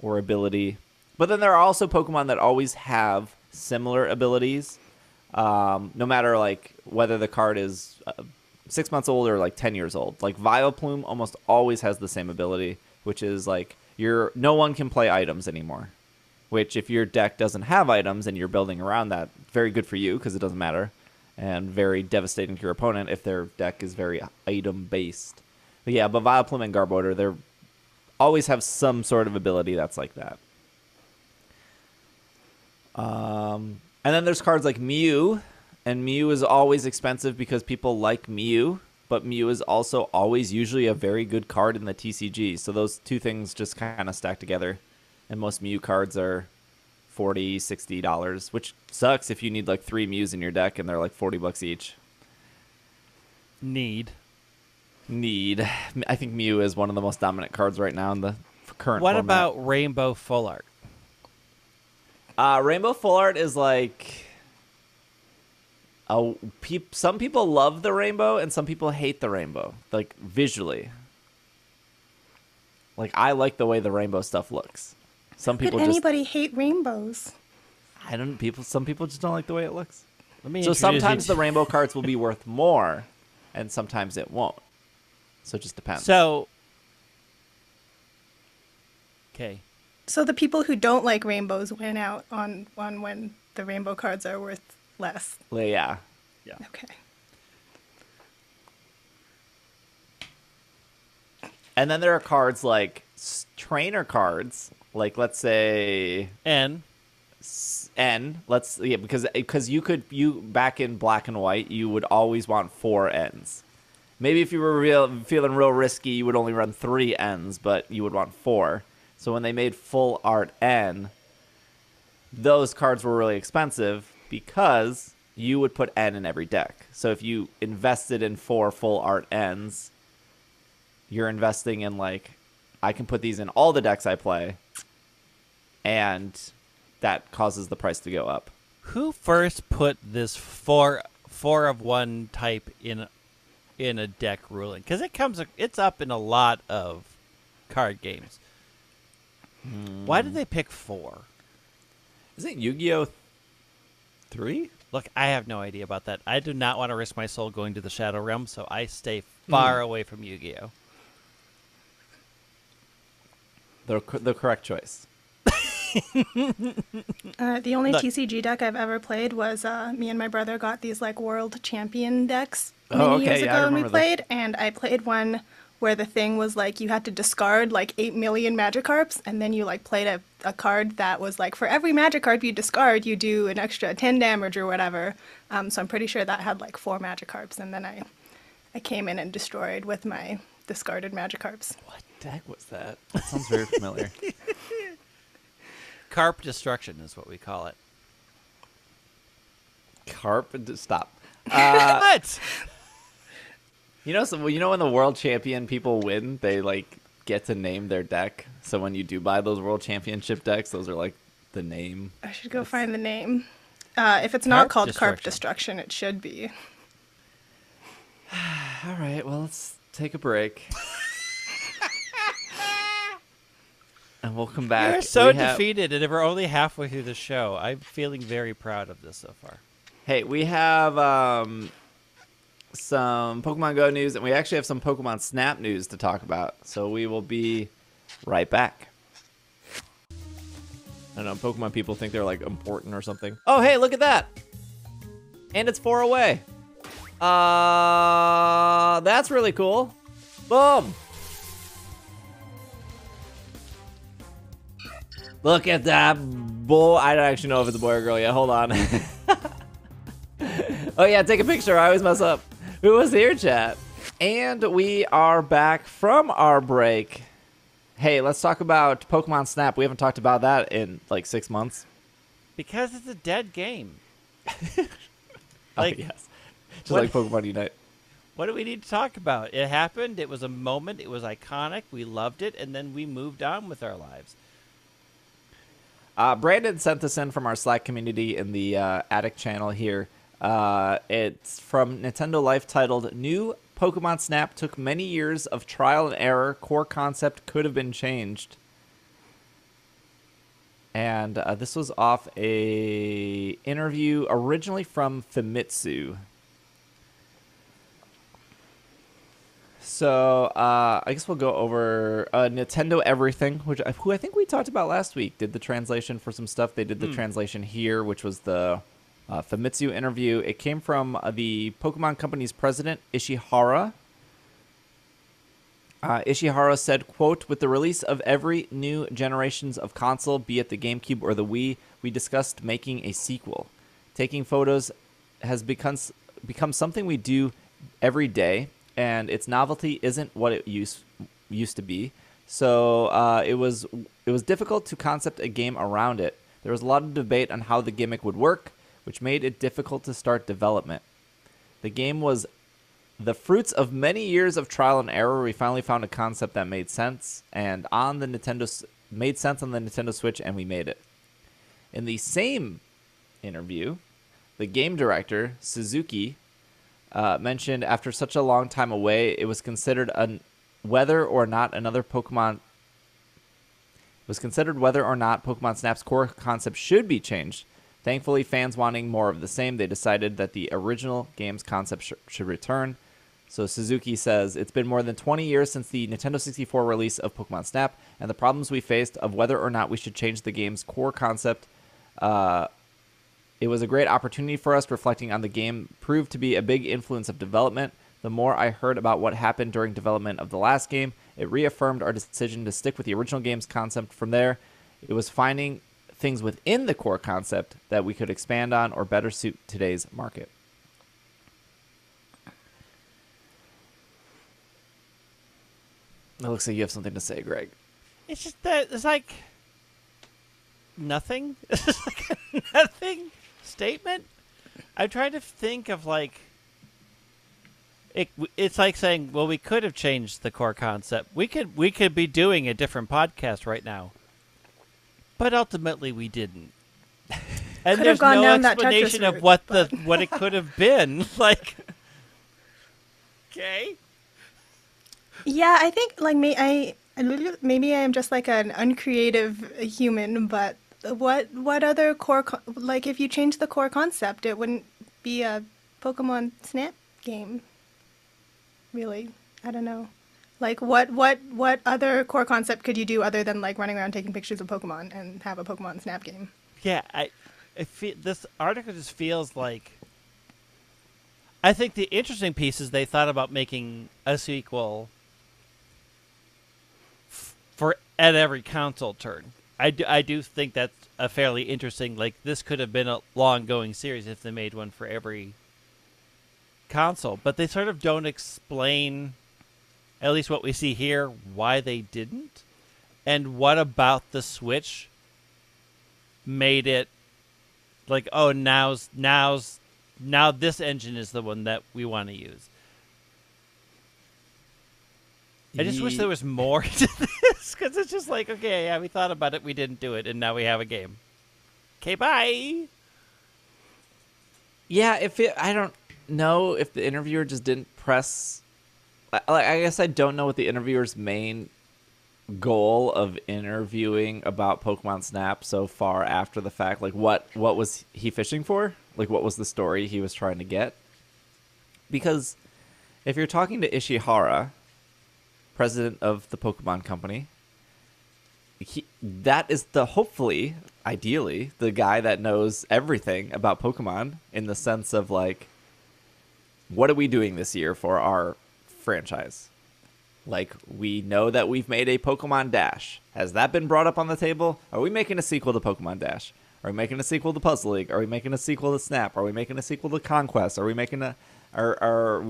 Speaker 1: or ability. But then there are also Pokemon that always have similar abilities, no matter like whether the card is 6 months old or like 10 years old. Like Vileplume almost always has the same ability, which is like no one can play items anymore. Which if your deck doesn't have items and you're building around that, very good for you because it doesn't matter, and very devastating to your opponent if their deck is very item based. But yeah, but Vileplume and Garbodor, they always have some sort of ability that's like that. And then there's cards like Mew. And Mew is always expensive because people like Mew, but Mew is also always usually a very good card in the TCG. So those two things just kind of stack together. And most Mew cards are $40, $60, which sucks if you need like 3 Mews in your deck and they're like $40 each.
Speaker 2: Need.
Speaker 1: I think Mew is one of the most dominant cards right now in the current
Speaker 2: What
Speaker 1: format.
Speaker 2: about Rainbow Full Art?
Speaker 1: Rainbow Full Art is like... some people love the rainbow and some people hate the rainbow, like visually. Like I like the way the rainbow stuff looks. Some people
Speaker 3: anybody hate rainbows?
Speaker 1: Some people just don't like the way it looks.
Speaker 2: So
Speaker 1: sometimes the rainbow cards will be worth more, and sometimes it won't. So it just depends.
Speaker 2: So, okay.
Speaker 3: So the people who don't like rainbows win out on when the rainbow cards are worth less.
Speaker 1: Yeah.
Speaker 3: Okay.
Speaker 1: And then there are cards like trainer cards, like let's say
Speaker 2: N.
Speaker 1: Because you back in Black and White, you would always want 4 Ns. Maybe if you were feeling real risky, you would only run 3 Ns, but you would want 4. So when they made Full Art N, those cards were really expensive because you would put N in every deck. So if you invested in 4 Full Art Ns, you're investing in like, I can put these in all the decks I play, and that causes the price to go up.
Speaker 2: Who first put this four of one type in a deck ruling? Because it's up in a lot of card games. Why did they pick 4?
Speaker 1: Is it Yu-Gi-Oh! 3?
Speaker 2: Look, I have no idea about that. I do not want to risk my soul going to the Shadow Realm, so I stay far away from Yu-Gi-Oh!
Speaker 1: The correct choice.
Speaker 3: The only TCG deck I've ever played was me and my brother got these like world champion decks many years ago when we played, and I played one where the thing was like you had to discard like 8 million Magikarps, and then you like played a card that was like for every Magikarp you discard, you do an extra 10 damage or whatever. So I'm pretty sure that had like 4 Magikarps, and then I came in and destroyed with my discarded Magikarps.
Speaker 1: What deck was that? That sounds very familiar.
Speaker 2: Carp destruction is what we call it.
Speaker 1: Stop.
Speaker 2: What?
Speaker 1: So when the world champion people win, they like get to name their deck. So when you do buy those world championship decks, those are like the name.
Speaker 3: I should go find the name. If it's not called Carp
Speaker 2: Destruction.
Speaker 3: Destruction, it should be.
Speaker 1: All right, well, let's take a break. And we'll come back.
Speaker 2: You're so defeated, and we're only halfway through the show. I'm feeling very proud of this so far.
Speaker 1: Hey, we have some Pokemon Go news, and we actually have some Pokemon Snap news to talk about. So we will be right back. I don't know, Pokemon people think they're like important or something. Oh, hey, look at that. And it's 4 away. That's really cool. Boom. Look at that boy. I don't actually know if it's a boy or girl yet. Hold on. Oh, yeah, take a picture. I always mess up. Who was here, chat? And we are back from our break. Hey, let's talk about Pokemon Snap. We haven't talked about that in like 6 months.
Speaker 2: Because it's a dead game.
Speaker 1: Like, yes. Just like Pokemon Unite.
Speaker 2: What do we need to talk about? It happened. It was a moment. It was iconic. We loved it. And then we moved on with our lives.
Speaker 1: Brandon sent this in from our Slack community in the Attic channel here. It's from Nintendo Life, titled New Pokemon Snap took many years of trial and error. Core concept could have been changed. And this was off a interview originally from Famitsu. So I guess we'll go over Nintendo Everything, who I think we talked about last week. Did the translation for some stuff. They did the translation here, which was the Famitsu interview. It came from the Pokemon Company's president, Ishihara. Ishihara said, quote, "With the release of every new generations of console, be it the GameCube or the Wii, we discussed making a sequel. Taking photos has become something we do every day, and its novelty isn't what it used to be. So it was difficult to concept a game around it. There was a lot of debate on how the gimmick would work, which made it difficult to start development. The game was the fruits of many years of trial and error. We finally found a concept that made sense and made sense on the Nintendo Switch, and we made it." In the same interview, the game director, Suzuki, mentioned after such a long time away, it was considered whether or not Pokemon Snap's core concept should be changed. Thankfully, fans wanting more of the same, they decided that the original game's concept should return. So Suzuki says, "It's been more than 20 years since the Nintendo 64 release of Pokemon Snap, and the problems we faced of whether or not we should change the game's core concept, it was a great opportunity for us. Reflecting on the game proved to be a big influence of development. The more I heard about what happened during development of the last game, it reaffirmed our decision to stick with the original game's concept. From there, it was finding things within the core concept that we could expand on or better suit today's market." It looks like you have something to say, Greg.
Speaker 2: It's just that it's like nothing. It's just like a nothing statement. I'm trying to think of like it's like saying, well, we could have changed the core concept. We could be doing a different podcast right now, but ultimately we didn't. And there's no explanation of what it could have been. Like, okay.
Speaker 3: Yeah, I think like maybe I'm just like an uncreative human, but what other like if you change the core concept, it wouldn't be a Pokemon Snap game. Really, I don't know. Like what other core concept could you do other than like running around taking pictures of Pokemon and have a Pokemon Snap game?
Speaker 2: Yeah, this article just feels like. I think the interesting piece is they thought about making a sequel at every console turn. I do think that's a fairly interesting, like, this could have been a long-going series if they made one for every console. But they sort of don't explain, at least what we see here, why they didn't. And what about the Switch made it like, oh, now's now this engine is the one that we want to use. I just wish there was more to this, because it's just like, okay, yeah, we thought about it, we didn't do it, and now we have a game. Okay, bye.
Speaker 1: Yeah, I don't know if the interviewer just didn't press. I guess I don't know what the interviewer's main goal of interviewing about Pokemon Snap so far after the fact. Like, what was he fishing for? Like, what was the story he was trying to get? Because if you're talking to Ishihara, president of the Pokemon Company, that is hopefully, ideally, the guy that knows everything about Pokemon in the sense of, like, what are we doing this year for our franchise? Like, we know that we've made a Pokemon Dash. Has that been brought up on the table? Are we making a sequel to Pokemon Dash? Are we making a sequel to Puzzle League? Are we making a sequel to Snap? Are we making a sequel to Conquest? Are we making are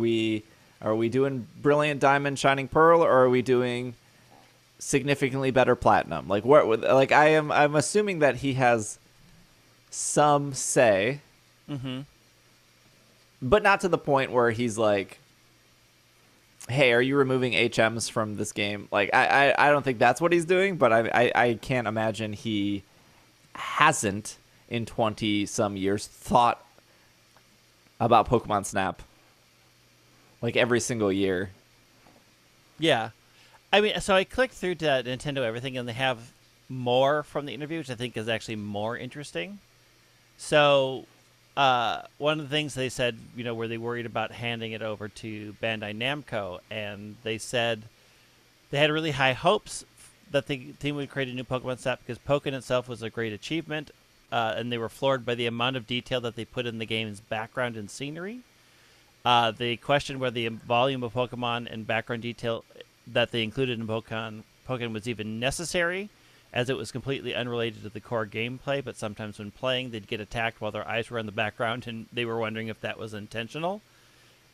Speaker 1: we doing Brilliant Diamond, Shining Pearl, or are we doing significantly better Platinum? Like, I'm assuming that he has some say, but not to the point where he's like, hey, are you removing HMs from this game? Like, I don't think that's what he's doing, but I can't imagine he hasn't in 20-some years thought about Pokemon Snap. Like, every single year.
Speaker 2: Yeah. I mean, so I clicked through to Nintendo Everything, and they have more from the interview, which I think is actually more interesting. So, one of the things they said, were they worried about handing it over to Bandai Namco, and they said they had really high hopes that the team would create a new Pokemon Snap because Pokken itself was a great achievement, and they were floored by the amount of detail that they put in the game's background and scenery. They questioned whether the volume of Pokemon and background detail that they included in Pokemon was even necessary, as it was completely unrelated to the core gameplay, but sometimes when playing, they'd get attacked while their eyes were on the background, and they were wondering if that was intentional.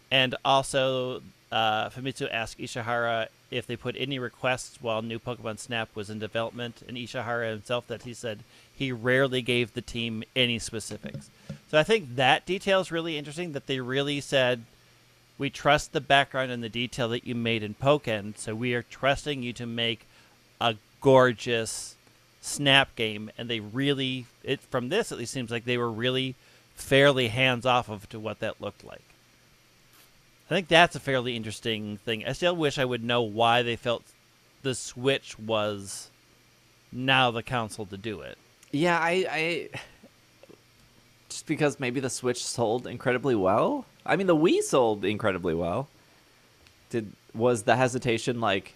Speaker 2: And also, Famitsu asked Ishihara if they put any requests while new Pokemon Snap was in development, and Ishihara himself that he said he rarely gave the team any specifics. So I think that detail is really interesting, that they really said, we trust the background and the detail that you made in Pokken, so we are trusting you to make a gorgeous Snap game. And they really, from this at least, seems like they were really fairly hands-off of to what that looked like. I think that's a fairly interesting thing. I still wish I would know why they felt the Switch was now the console to do it.
Speaker 1: Yeah, I just because maybe the Switch sold incredibly well. I mean, the Wii sold incredibly well. Was the hesitation like?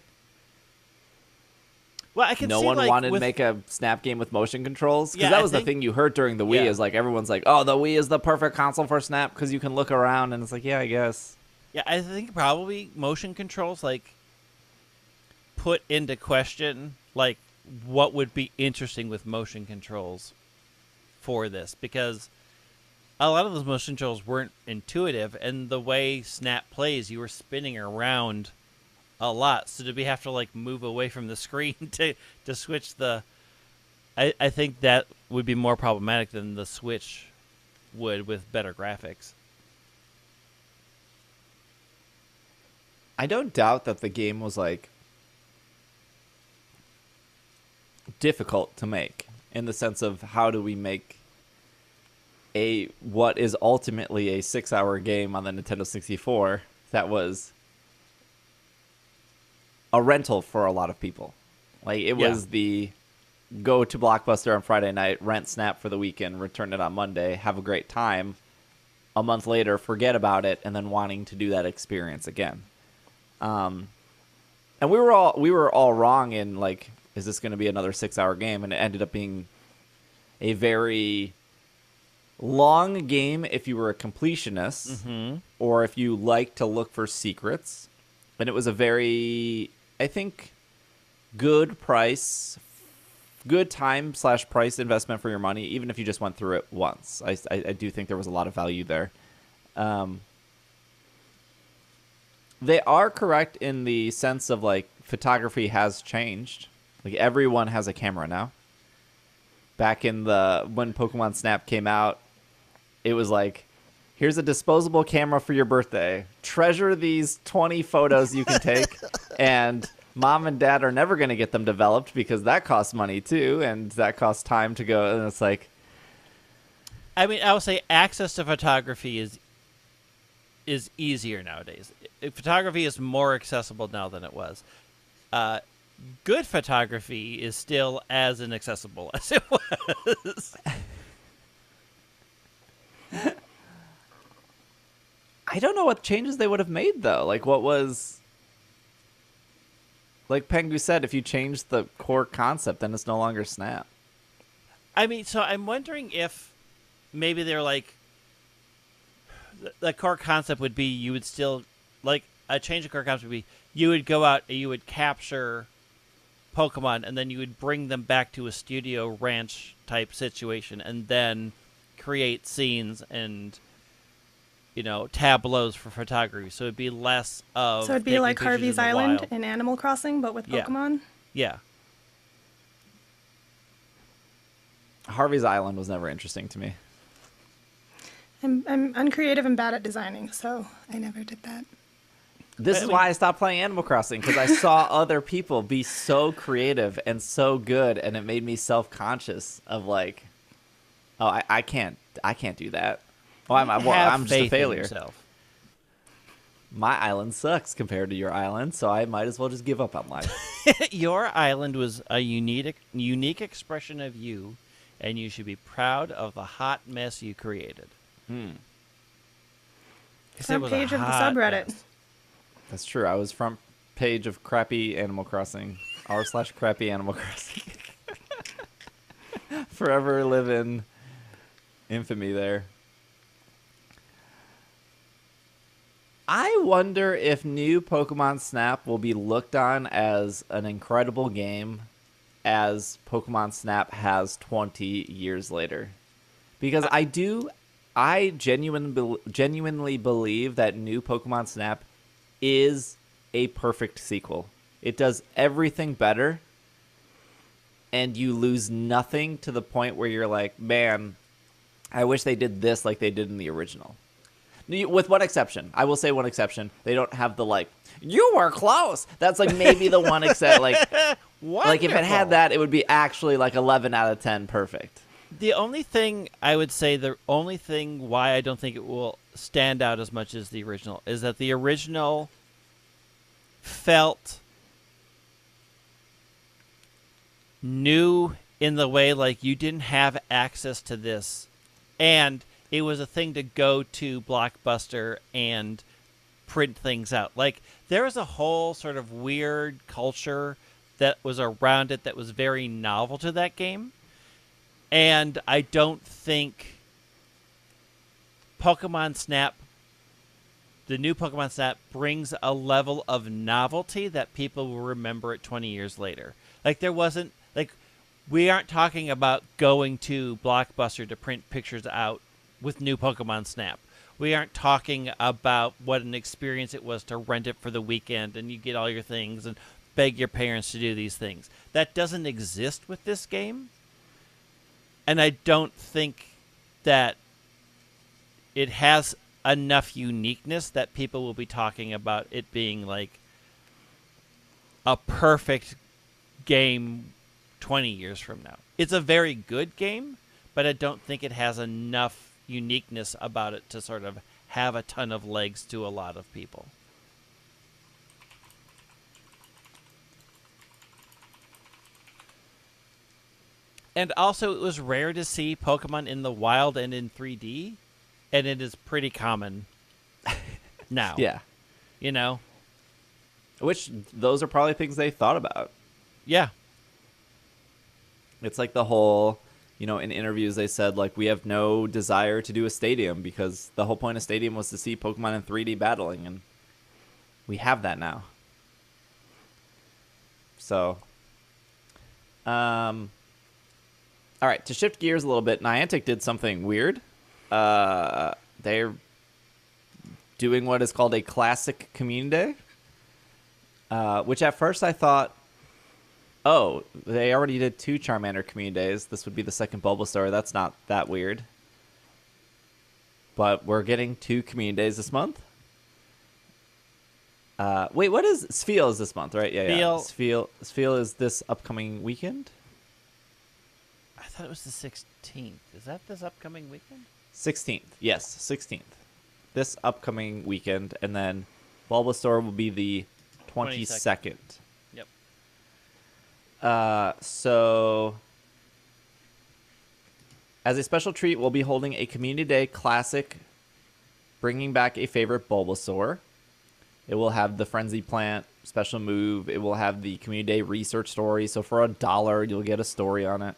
Speaker 2: Well, I can
Speaker 1: no
Speaker 2: see,
Speaker 1: one
Speaker 2: like,
Speaker 1: wanted to make a Snap game with motion controls? Because
Speaker 2: Yeah,
Speaker 1: that
Speaker 2: I
Speaker 1: was
Speaker 2: think-
Speaker 1: the thing you heard during the Wii
Speaker 2: Yeah.
Speaker 1: is like everyone's like, oh, the Wii is the perfect console for Snap because you can look around and it's like, yeah, I guess.
Speaker 2: Yeah, I think probably motion controls like put into question like what would be interesting with motion controls for this, because a lot of those motion controls weren't intuitive, and the way Snap plays, you were spinning around a lot, so to have to like move away from the screen to switch the I think that would be more problematic than the Switch would with better graphics.
Speaker 1: I don't doubt that the game was like difficult to make in the sense of how do we make what is ultimately a 6-hour game on the Nintendo 64 that was a rental for a lot of people. Like, it was the go to Blockbuster on Friday night, rent Snap for the weekend, return it on Monday, have a great time. A month later, forget about it, and then wanting to do that experience again. And we were all wrong in like, is this going to be another 6-hour game? And it ended up being a very long game if you were a completionist, or if you like to look for secrets. And it was a very, I think, good time/price investment for your money, even if you just went through it once. I do think there was a lot of value there. They are correct in the sense of like photography has changed. Like, everyone has a camera now. Back in when Pokemon Snap came out, it was like here's a disposable camera for your birthday. Treasure these 20 photos you can take, and mom and dad are never going to get them developed because that costs money too, and that costs time to go. And it's like,
Speaker 2: I mean, I would say access to photography is easier nowadays. Photography is more accessible now than it was. Good photography is still as inaccessible as it was.
Speaker 1: I don't know what changes they would have made though. Like what was, like Pengu said, if you change the core concept, then it's no longer Snap.
Speaker 2: I mean, so I'm wondering if maybe they're like, the core concept would be you would still, like, a change of core concept would be you would go out and you would capture Pokemon and then you would bring them back to a studio ranch type situation and then create scenes and, you know, tableaus for photography. So it'd be less of.
Speaker 3: So it'd be
Speaker 2: taking
Speaker 3: like
Speaker 2: pictures
Speaker 3: Harvey's
Speaker 2: in the
Speaker 3: Island
Speaker 2: wild.
Speaker 3: in Animal Crossing, but with
Speaker 2: Yeah.
Speaker 3: Pokemon.
Speaker 2: Yeah.
Speaker 1: Harvey's Island was never interesting to me.
Speaker 3: I'm uncreative and bad at designing, so I never did that.
Speaker 1: This is why I stopped playing Animal Crossing, because I saw other people be so creative and so good, and it made me self-conscious of like, oh, I can't do that. Oh, I'm just a
Speaker 2: faith in
Speaker 1: failure.
Speaker 2: yourself.
Speaker 1: My island sucks compared to your island, so I might as well just give up on life.
Speaker 2: Your island was a unique expression of you, and you should be proud of the hot mess you created. 'Cause it
Speaker 3: Front
Speaker 2: was a
Speaker 3: page of the
Speaker 2: hot
Speaker 3: subreddit.
Speaker 2: mess.
Speaker 1: That's true. I was front page of crappy Animal Crossing, r/crappy Animal Crossing. Forever live in infamy there. I wonder if new Pokemon Snap will be looked on as an incredible game as Pokemon Snap has 20 years later. Because I genuinely believe that new Pokemon Snap is a perfect sequel. It does everything better, and you lose nothing to the point where you're like, man, I wish they did this like they did in the original. With one exception. I will say one exception. They don't have the, like, you were close. That's, like, maybe the one except, like if it had that, it would be actually, like, 11 out of 10 perfect.
Speaker 2: The only thing I would say, the only thing why I don't think it will stand out as much as the original is that the original felt new in the way, like, you didn't have access to this, and it was a thing to go to Blockbuster and print things out. Like, there was a whole sort of weird culture that was around it that was very novel to that game. And I don't think Pokemon Snap, the new Pokemon Snap, brings a level of novelty that people will remember it 20 years later. Like, there wasn't, like, we aren't talking about going to Blockbuster to print pictures out with new Pokemon Snap. We aren't talking about what an experience it was to rent it for the weekend and you get all your things and beg your parents to do these things. That doesn't exist with this game. And I don't think that it has enough uniqueness that people will be talking about it being like a perfect game 20 years from now. It's a very good game, but I don't think it has enough uniqueness about it to sort of have a ton of legs to a lot of people. And also, it was rare to see Pokemon in the wild and in 3D, and it is pretty common now.
Speaker 1: Yeah.
Speaker 2: You know?
Speaker 1: Which, those are probably things they thought about.
Speaker 2: Yeah.
Speaker 1: It's like the whole, you know, in interviews they said, like, we have no desire to do a stadium because the whole point of stadium was to see Pokemon in 3D battling, and we have that now. So, all right, to shift gears a little bit, Niantic did something weird. They're doing what is called a Classic Community Day, which at first I thought, oh, they already did 2 Charmander Community Days. This would be the second Bulbasaur. That's not that weird. but we're getting 2 community days this month. Wait, what is Spiel is this month, right? Yeah. Spiel is this upcoming weekend?
Speaker 2: I thought it was the 16th. Is that this upcoming weekend?
Speaker 1: 16th. Yes, 16th. This upcoming weekend, and then Bulbasaur will be the 22nd.
Speaker 2: Yep.
Speaker 1: So as a special treat, we'll be holding a Community Day Classic, bringing back a favorite Bulbasaur. It will have the Frenzy Plant special move. It will have the Community Day research story. So for $1, you'll get a story on it.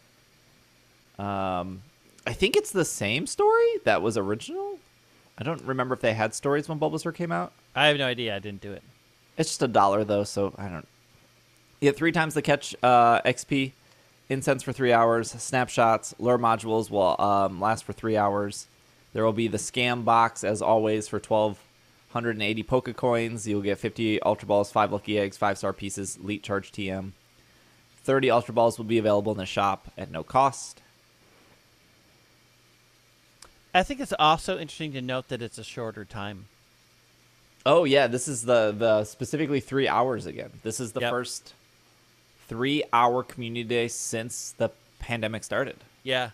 Speaker 1: I think it's the same story that was original. I don't remember if they had stories when Bulbasaur came out.
Speaker 2: I have no idea. I didn't do it.
Speaker 1: It's just $1 though, so I don't. You get 3 times the catch XP, incense for 3 hours, snapshots, lure modules will last for 3 hours. There will be the scam box as always for 1,280 Pokecoins. You'll get 50 Ultra Balls, 5 Lucky Eggs, 5-star pieces, Elite Charge TM. 30 Ultra Balls will be available in the shop at no cost.
Speaker 2: I think it's also interesting to note that it's a shorter time.
Speaker 1: Oh yeah, this is the specifically 3 hours again. This is the first 3-hour community day since the pandemic started.
Speaker 2: Yeah.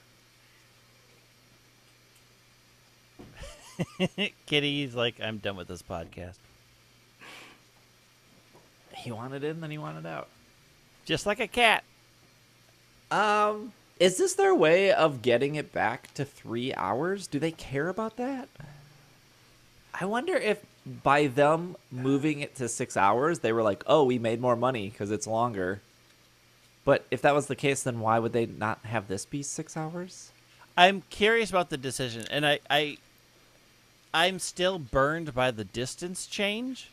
Speaker 2: Kitty's like, I'm done with this podcast.
Speaker 1: He wanted in, then he wanted out.
Speaker 2: Just like a cat.
Speaker 1: Is this their way of getting it back to 3 hours? Do they care about that? I wonder if by them moving it to 6 hours, they were like, oh, we made more money because it's longer. But if that was the case, then why would they not have this be 6 hours?
Speaker 2: I'm curious about the decision, and I'm still burned by the distance change.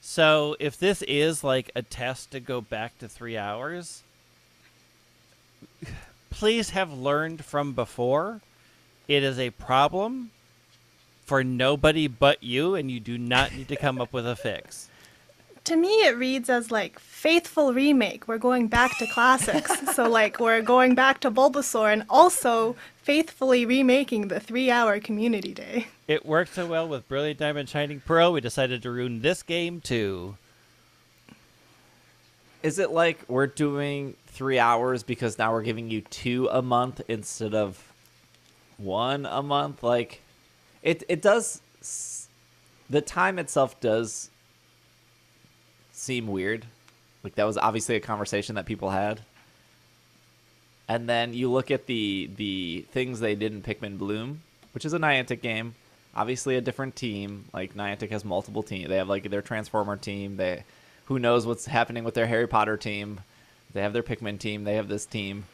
Speaker 2: So if this is like a test to go back to 3 hours, please have learned from before. It is a problem for nobody but you, and you do not need to come up with a fix.
Speaker 3: To me, it reads as like faithful remake. We're going back to classics. So like we're going back to Bulbasaur and also faithfully remaking the 3-hour community day.
Speaker 2: It worked so well with Brilliant Diamond Shining Pearl, we decided to ruin this game too.
Speaker 1: Is it like we're doing 3 hours because now we're giving you 2 a month instead of 1 a month? Like, it does. The time itself does seem weird. Like, that was obviously a conversation that people had. And then you look at the things they did in Pikmin Bloom, which is a Niantic game. Obviously a different team. Like, Niantic has multiple teams. They have, like, their Transformer team. Who knows what's happening with their Harry Potter team. They have their Pikmin team. They have this team.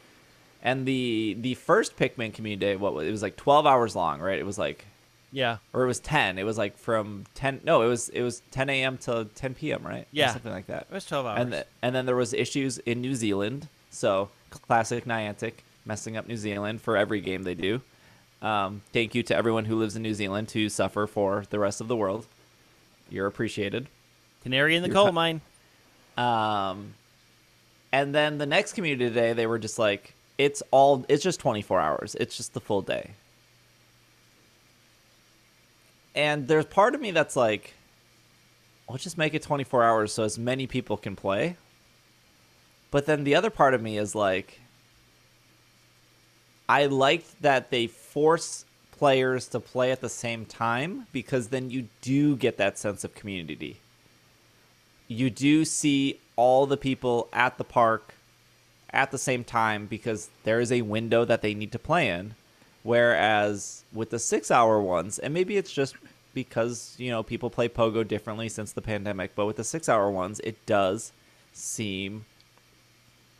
Speaker 1: And the first Pikmin community day, it was like 12 hours long, right? It was like...
Speaker 2: Yeah.
Speaker 1: Or it was 10. It was like from 10... No, it was 10 a.m. to 10 p.m., right?
Speaker 2: Yeah.
Speaker 1: Or something like that.
Speaker 2: It was 12 hours.
Speaker 1: And then there was issues in New Zealand. So, classic Niantic, messing up New Zealand for every game they do. Thank you to everyone who lives in New Zealand to suffer for the rest of the world. You're appreciated.
Speaker 2: Canary in the coal mine.
Speaker 1: And then the next community day, they were just like, it's just 24 hours. It's just the full day. And there's part of me that's like, let's just make it 24 hours so as many people can play. But then the other part of me is like, I liked that they force players to play at the same time, because then you do get that sense of community. You do see all the people at the park at the same time because there is a window that they need to play in. Whereas with the 6-hour ones, and maybe it's just because, you know, people play Pogo differently since the pandemic, but with the 6-hour ones, it does seem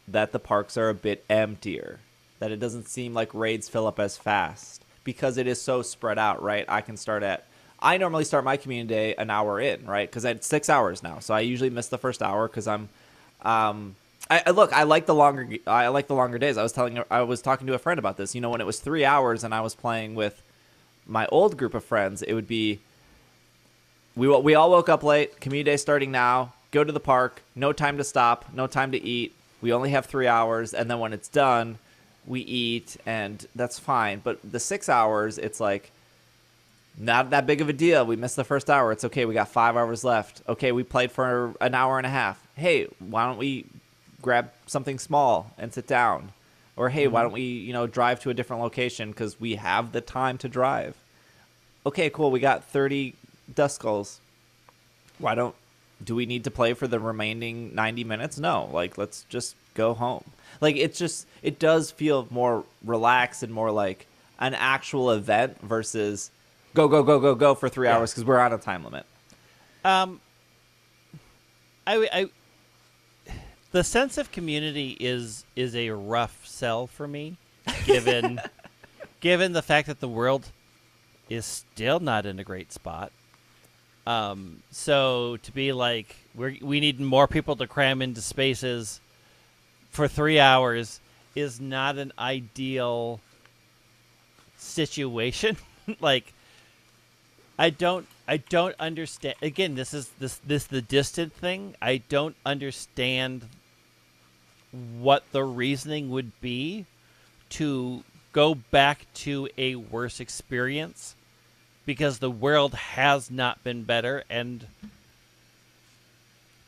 Speaker 1: that the parks are a bit emptier. That it doesn't seem like raids fill up as fast because it is so spread out, right? I normally start my community day an hour in, right? Because it's 6 hours now, so I usually miss the first hour because I'm. I like the longer days. I was talking to a friend about this. You know, when it was 3 hours and I was playing with my old group of friends, it would be. We all woke up late. Community day starting now. Go to the park. No time to stop. No time to eat. We only have 3 hours, and then when it's done, we eat, and that's fine. But the 6 hours, it's like Not that big of a deal. We missed the first hour. It's okay. We got 5 hours left. Okay, we played for an hour and a half. Hey, why don't we grab something small and sit down? Or hey, why don't we, drive to a different location because we have the time to drive? Okay, cool. We got 30 Duskulls. Do we need to play for the remaining 90 minutes? No. Like, let's just go home. Like, it does feel more relaxed and more like an actual event versus go, go, go, go, go for 3 hours because we're on a time limit.
Speaker 2: The sense of community is a rough sell for me, given the fact that the world is still not in a great spot. So to be like we need more people to cram into spaces for 3 hours is not an ideal situation. Like, I don't understand. Again, this is the distant thing. I don't understand what the reasoning would be to go back to a worse experience, because the world has not been better and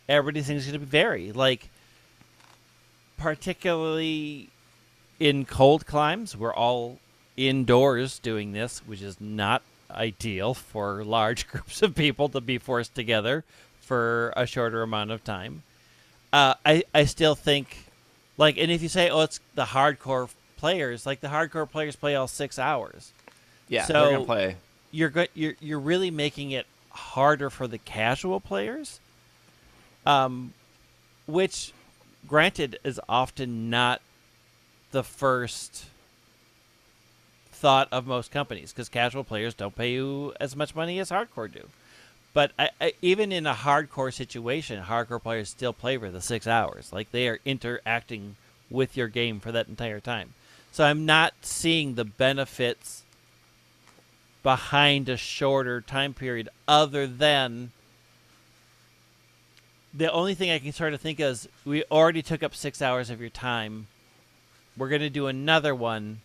Speaker 2: everything's going to vary. Like, particularly in cold climes, we're all indoors doing this, which is not ideal for large groups of people to be forced together for a shorter amount of time. I still think, like, and if you say, oh, it's the hardcore players, like, the hardcore players play all 6 hours.
Speaker 1: Yeah,
Speaker 2: so
Speaker 1: they're gonna play.
Speaker 2: You're really making it harder for the casual players, which, granted, is often not the first thought of most companies, because casual players don't pay you as much money as hardcore do. But even in a hardcore situation, hardcore players still play for the 6 hours. Like, they are interacting with your game for that entire time. So I'm not seeing the benefits behind a shorter time period, other than the only thing I can sort of think is, we already took up 6 hours of your time. We're going to do another one,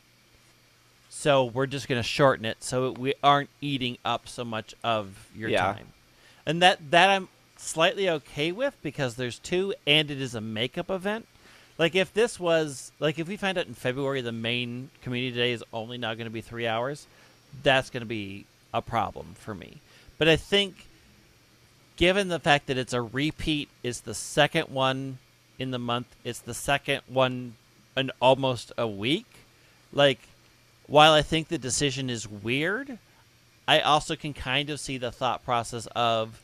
Speaker 2: so we're just going to shorten it so we aren't eating up so much of your time. And that I'm slightly okay with, because there's 2 and it is a makeup event. Like, if this was, like, if we find out in February the main community day is only now going to be 3 hours, that's going to be a problem for me. But I think, given the fact that it's a repeat, it's the second one in the month, it's the second one in almost a week, like, while I think the decision is weird, I also can kind of see the thought process of,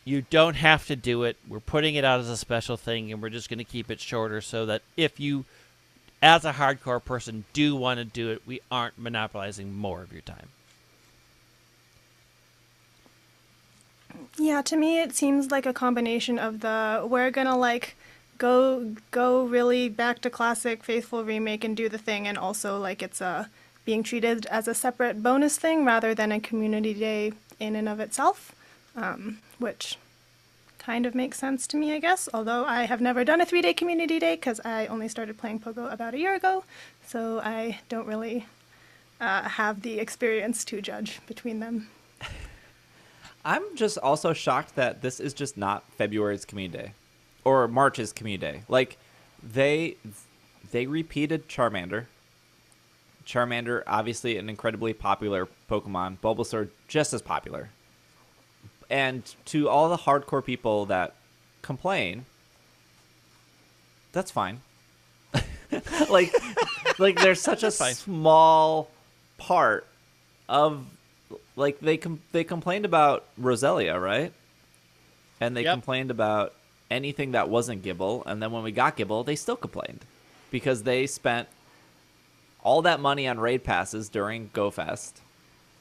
Speaker 2: you don't have to do it. We're putting it out as a special thing, and we're just going to keep it shorter so that if you, as a hardcore person, do want to do it, we aren't monopolizing more of your time.
Speaker 3: Yeah, to me it seems like a combination of we're gonna like go really back to classic faithful remake and do the thing, and also like it's being treated as a separate bonus thing rather than a community day in and of itself, which kind of makes sense to me, I guess, although I have never done a 3-day community day because I only started playing Pogo about a year ago, so I don't really have the experience to judge between them.
Speaker 1: I'm just also shocked that this is just not February's community day or March's community day. Like, they repeated Charmander. Charmander, obviously an incredibly popular Pokemon. Bulbasaur, just as popular. And to all the hardcore people that complain, that's fine. like there's such a small part of, like, they complained about Roselia, right? And they complained about anything that wasn't Gibble, and then when we got Gibble, they still complained because they spent all that money on raid passes during GoFest,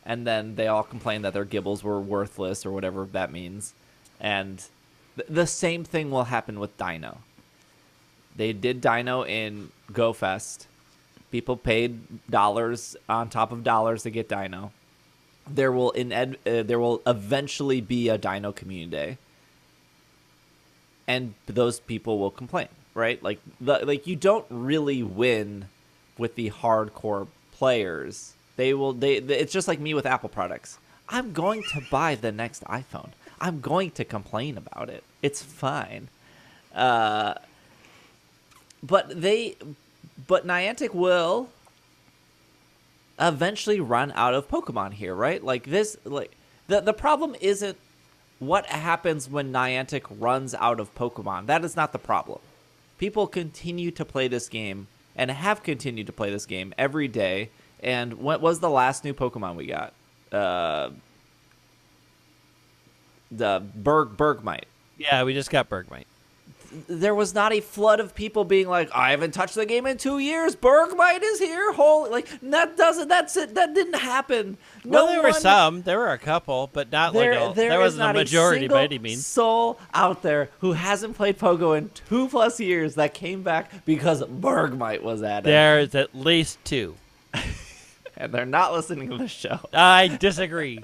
Speaker 1: and then they all complained that their Gibbles were worthless or whatever that means. And the same thing will happen with Dino. They did Dino in GoFest. People paid dollars on top of dollars to get Dino. There will eventually be a Dino community day, and those people will complain, right? Like you don't really win with the hardcore players It's just like me with Apple products. I'm going to buy the next iPhone. I'm going to complain about it. It's fine. But Niantic will eventually run out of Pokemon here, right? Like this, like the problem isn't what happens when Niantic runs out of Pokemon. That is not the problem. People continue to play this game and have continued to play this game every day. And what was the last new Pokemon we got? The Bergmite.
Speaker 2: Yeah, we just got Bergmite.
Speaker 1: There was not a flood of people being like, I haven't touched the game in 2 years. Bergmite is here. Holy, like that's it. That didn't happen.
Speaker 2: Well, there were some. There were a couple, but not there wasn't a majority by any means.
Speaker 1: Soul out there who hasn't played Pogo in 2+ years that came back because Bergmite was added.
Speaker 2: There's at least 2.
Speaker 1: And they're not listening to the show.
Speaker 2: I disagree.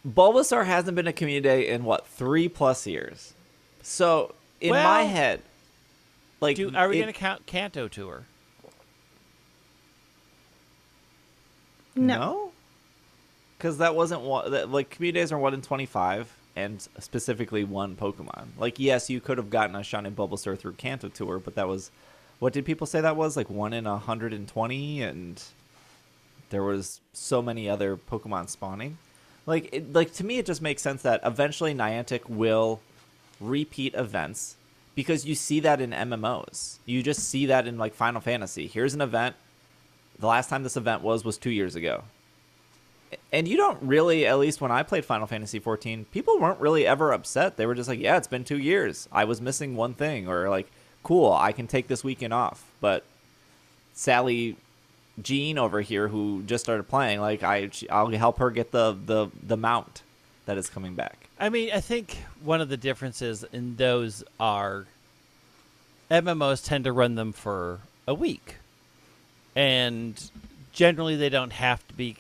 Speaker 1: Bulbasaur hasn't been a community day in, 3+ years? So, in my head, like...
Speaker 2: Are we going to count Kanto Tour?
Speaker 3: No.
Speaker 1: Because that wasn't one... Like, community days are 1 in 25, and specifically one Pokemon. Like, yes, you could have gotten a Shining Bulbasaur through Kanto Tour, but that was... What did people say that was? Like, 1 in 120, and there was so many other Pokemon spawning. Like to me, it just makes sense that eventually Niantic will repeat events because you see that in MMOs. You just see that in like Final Fantasy. Here's an event. The last time this event was 2 years ago. And you don't really, at least when I played Final Fantasy 14, people weren't really ever upset. They were just like, yeah, it's been 2 years. I was missing one thing. Or like, cool, I can take this weekend off. But Sally... Jean over here who just started playing, like I'll help her get the mount that is coming back.
Speaker 2: I mean, I think one of the differences in those are MMOs tend to run them for a week, and generally they don't have to be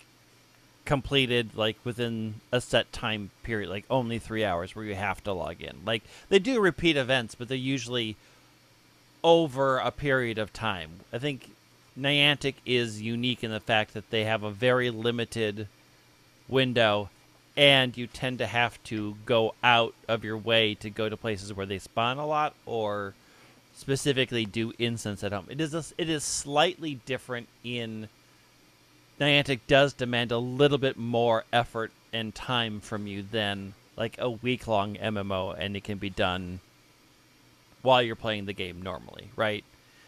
Speaker 2: completed like within a set time period, like only 3 hours where you have to log in. Like they do repeat events, but they're usually over a period of time. I think Niantic is unique in the fact that they have a very limited window, and you tend to have to go out of your way to go to places where they spawn a lot, or specifically do instants at home. It is slightly different in Niantic does demand a little bit more effort and time from you than like a week-long MMO, and it can be done while you're playing the game normally, right?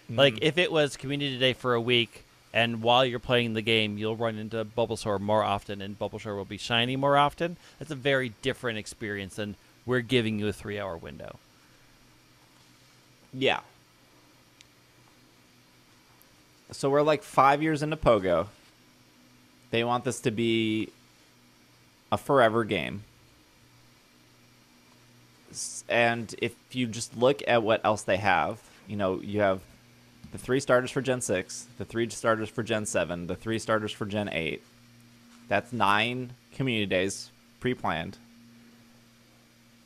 Speaker 2: Like, if it was Community Day for a week, and while you're playing the game, you'll run into Bulbasaur more often, and Bulbasaur will be shiny more often, that's a very different experience than we're giving you a 3-hour window.
Speaker 1: Yeah. So we're like 5 years into Pogo. They want this to be a forever game. And if you just look at what else they have, you have the 3 starters for Gen 6, the 3 starters for Gen 7, the 3 starters for Gen 8. That's 9 community days pre-planned.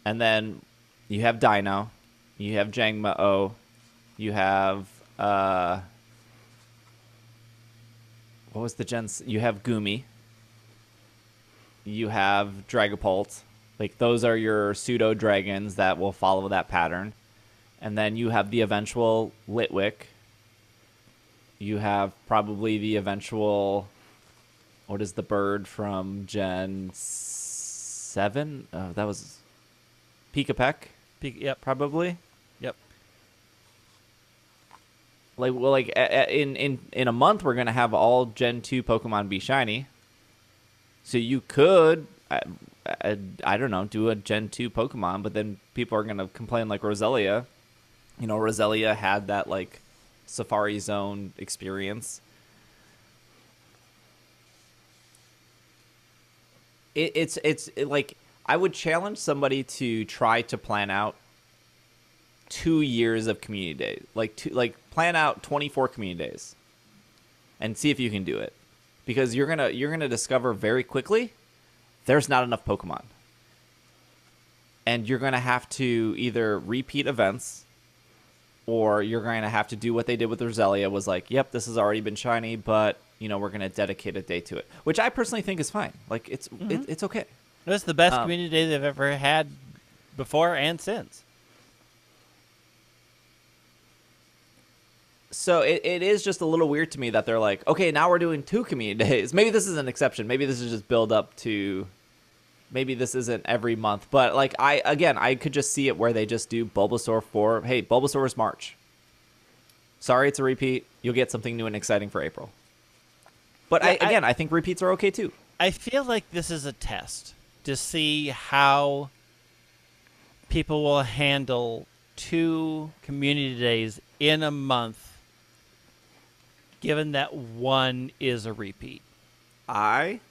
Speaker 1: And then you have Dino, you have Jangmo-O, you have what was the Gen? You have Gumi, you have Dragapult. Like those are your pseudo dragons that will follow that pattern. And then you have the eventual Litwick. You have probably the eventual, what is the bird from Gen 7? That was Pika-Peck?
Speaker 2: Yep.
Speaker 1: Probably.
Speaker 2: Yep.
Speaker 1: In a month, we're going to have all Gen 2 Pokemon be shiny. So you could, I don't know, do a Gen 2 Pokemon, but then people are going to complain like Roselia. Roselia had that, like, Safari Zone experience. It's like, I would challenge somebody to try to plan out 2 years of community days. Plan out 24 community days and see if you can do it. Because you're gonna discover very quickly there's not enough Pokemon. And you're gonna have to either repeat events or you're going to have to do what they did with Roselia, was like, yep, this has already been shiny, but we're going to dedicate a day to it, which I personally think is fine. Like, it's okay.
Speaker 2: It was the best community day they've ever had before and since.
Speaker 1: So it is just a little weird to me that they're like, okay, now we're doing 2 community days. Maybe this is an exception. Maybe this is just build up to, maybe this isn't every month. But like I could just see it where they just do Bulbasaur for, hey, Bulbasaur is March. Sorry, it's a repeat. You'll get something new and exciting for April. But
Speaker 2: Yeah,
Speaker 1: I think repeats are okay too.
Speaker 2: I feel like this is a test to see how people will handle 2 community days in a month, given that one is a repeat.
Speaker 1: I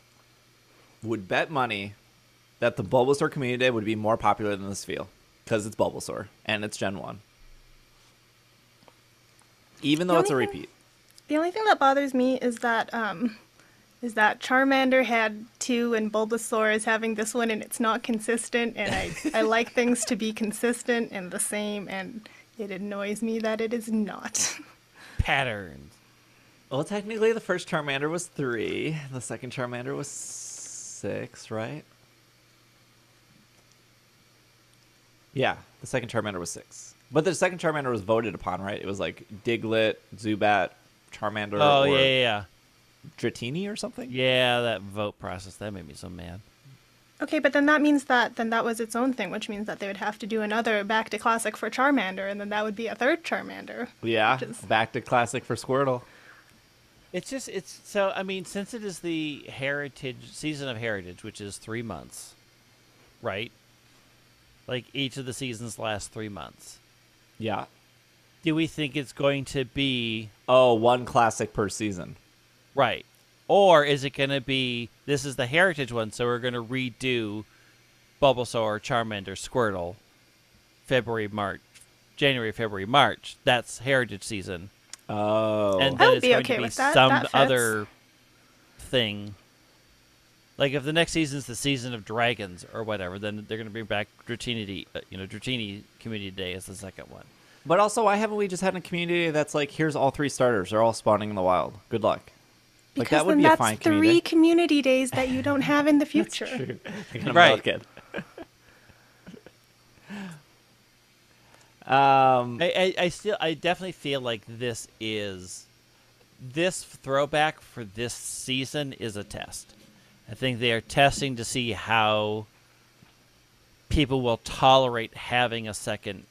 Speaker 1: would bet money that the Bulbasaur community day would be more popular than this field, because it's Bulbasaur and it's Gen 1. Even though it's a repeat.
Speaker 3: The only thing that bothers me is that Charmander had 2 and Bulbasaur is having this one, and it's not consistent, and I like things to be consistent and the same, and it annoys me that it is not.
Speaker 2: Patterns.
Speaker 1: Well, technically, the first Charmander was 3. The second Charmander was 6, right? Yeah, the second Charmander was 6. But the second Charmander was voted upon, right? It was like Diglett, Zubat, Charmander, or
Speaker 2: yeah.
Speaker 1: Dratini or something?
Speaker 2: Yeah, that vote process, that made me so mad.
Speaker 3: Okay, but then that means that was its own thing, which means that they would have to do another Back to Classic for Charmander, and then that would be a third Charmander.
Speaker 1: Yeah, Back to Classic for Squirtle.
Speaker 2: So, I mean, since it is the season of Heritage, which is 3 months, right? Like, each of the seasons lasts 3 months.
Speaker 1: Yeah.
Speaker 2: Do we think it's going to be...
Speaker 1: Oh, 1 classic per season.
Speaker 2: Right. Or is it going to be, this is the Heritage one, so we're going to redo Bulbasaur, Charmander, Squirtle, January, February, March. That's Heritage season.
Speaker 1: Oh.
Speaker 2: And
Speaker 3: I
Speaker 2: then
Speaker 3: would
Speaker 2: it's
Speaker 3: be
Speaker 2: going
Speaker 3: okay
Speaker 2: to be
Speaker 3: with that.
Speaker 2: some
Speaker 3: That fits.
Speaker 2: other thing. Like, if the next season's the season of dragons or whatever, then they're going to bring back Dratini, Dratini Community Day as the second one.
Speaker 1: But also, why haven't we just had a community that's like, here's all 3 starters. They're all spawning in the wild. Good luck. Like,
Speaker 3: Because
Speaker 1: that would
Speaker 3: then
Speaker 1: be a
Speaker 3: that's
Speaker 1: fine
Speaker 3: 3 community days that you don't have in the future.
Speaker 1: True. You're gonna
Speaker 2: Right.
Speaker 1: milk it.
Speaker 2: I definitely feel like this throwback for this season is a test. I think they are testing to see how people will tolerate having a second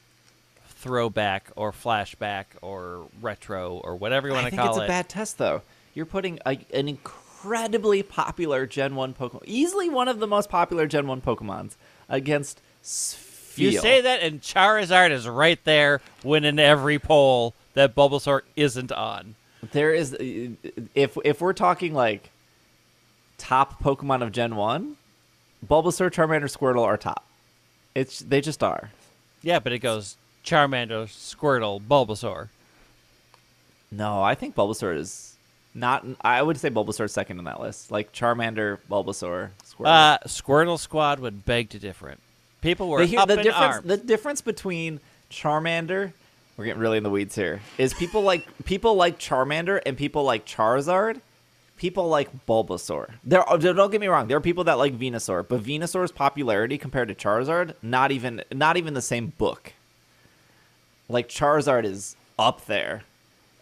Speaker 2: throwback or flashback or retro or whatever you want to call it.
Speaker 1: I think it's a bad test, though. You're putting an incredibly popular Gen 1 Pokemon, easily one of the most popular Gen 1 Pokemons, against Spheal.
Speaker 2: You say that, and Charizard is right there winning every poll that Bulbasaur isn't on.
Speaker 1: There is, if we're talking like top Pokemon of Gen 1, Bulbasaur, Charmander, Squirtle are top. They just are.
Speaker 2: Yeah, but it goes Charmander, Squirtle, Bulbasaur.
Speaker 1: No, I think Bulbasaur is not. I would say Bulbasaur is second on that list. Like Charmander, Bulbasaur, Squirtle.
Speaker 2: Squirtle Squad would beg to differ. People were up in arms.
Speaker 1: The difference between Charmander, we're getting really in the weeds here, is people like Charmander and people like Charizard. People like Bulbasaur. Don't get me wrong. There are people that like Venusaur, but Venusaur's popularity compared to Charizard, not even the same book. Like Charizard is up there,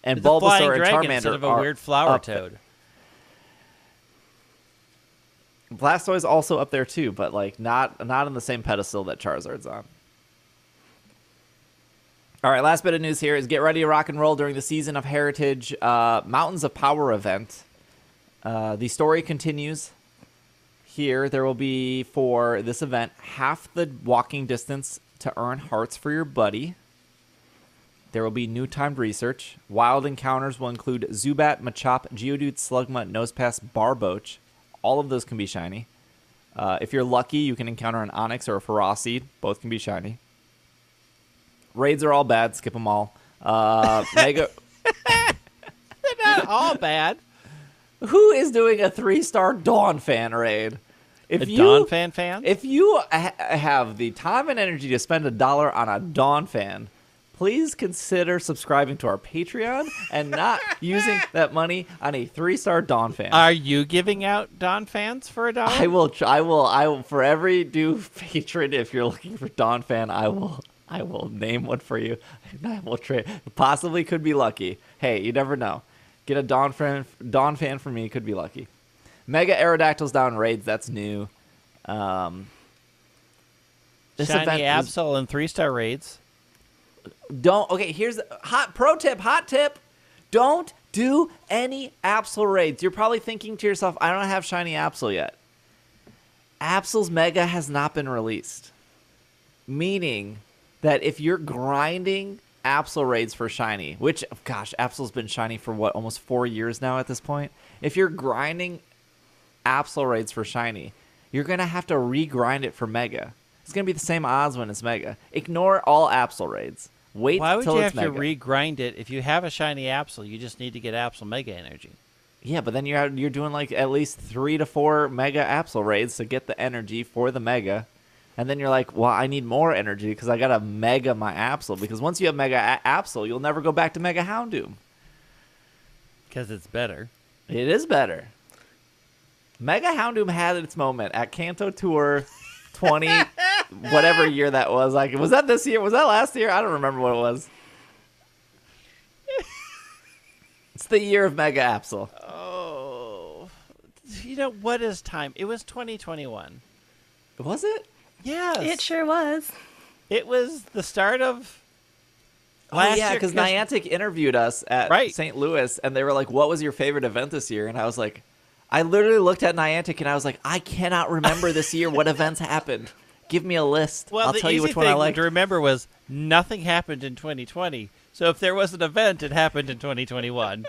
Speaker 1: and
Speaker 2: It's a
Speaker 1: Bulbasaur
Speaker 2: flying
Speaker 1: and
Speaker 2: dragon
Speaker 1: Charmander
Speaker 2: instead of a
Speaker 1: are
Speaker 2: weird flower
Speaker 1: up there.
Speaker 2: toad.
Speaker 1: Blastoise also up there too, but like not on the same pedestal that Charizard's on. All right, last bit of news here is get ready to rock and roll during the Season of Heritage Mountains of Power event. The story continues here. There will be, for this event, half the walking distance to earn hearts for your buddy. There will be new timed research. Wild encounters will include Zubat, Machop, Geodude, Slugma, Nosepass, Barboach. All of those can be shiny. If you're lucky, you can encounter an Onix or a Ferocity. Both can be shiny. Raids are all bad. Skip them all. Mega...
Speaker 2: They're not all bad.
Speaker 1: Who is doing a 3-star Dawn fan raid?
Speaker 2: Dawn fan?
Speaker 1: If you have the time and energy to spend $1 on a Dawn fan, please consider subscribing to our Patreon and not using that money on a 3-star Dawn fan.
Speaker 2: Are you giving out Dawn fans for $1?
Speaker 1: I will for every new patron, if you're looking for Dawn fan, I will name one for you. I will trade. Possibly could be lucky. Hey, you never know. Get a Dawn fan from me, could be lucky. Mega Aerodactyls down raids, that's new. This
Speaker 2: Shiny Absol and 3-star raids.
Speaker 1: Okay, here's the hot tip. Don't do any Absol raids. You're probably thinking to yourself, I don't have Shiny Absol yet. Absol's Mega has not been released. Meaning that if you're grinding Absol raids for Shiny, which, gosh, Absol's been Shiny for what, almost 4 years now at this point? If you're grinding Absol raids for Shiny, you're going to have to re-grind it for Mega. It's going to be the same odds when it's Mega. Ignore all Absol raids. Wait
Speaker 2: Why would
Speaker 1: till
Speaker 2: you
Speaker 1: it's
Speaker 2: have to
Speaker 1: Mega.
Speaker 2: re-grind it? If you have a Shiny Absol, you just need to get Absol Mega Energy.
Speaker 1: Yeah, but then you're doing like at least 3 to 4 Mega Absol raids to get the energy for the Mega. And then you're like, well, I need more energy because I got to Mega my Absol. Because once you have Mega Absol, you'll never go back to Mega Houndoom.
Speaker 2: Because it's better.
Speaker 1: It is better. Mega Houndoom had its moment at Kanto Tour 20, whatever year that was. Like, was that this year? Was that last year? I don't remember what it was. It's the year of Mega Absol.
Speaker 2: Oh. You know, what is time? It was 2021.
Speaker 1: Was it?
Speaker 2: Yes.
Speaker 3: It sure was.
Speaker 2: It was the start of
Speaker 1: last year. Because Niantic interviewed us at St. Louis, and they were like, what was your favorite event this year? And I was like, I literally looked at Niantic, and I was like, I cannot remember this year what events happened. Give me a list.
Speaker 2: Well,
Speaker 1: I'll tell you which one I liked.
Speaker 2: The easy thing to remember was nothing happened in 2020. So if there was an event, it happened in 2021.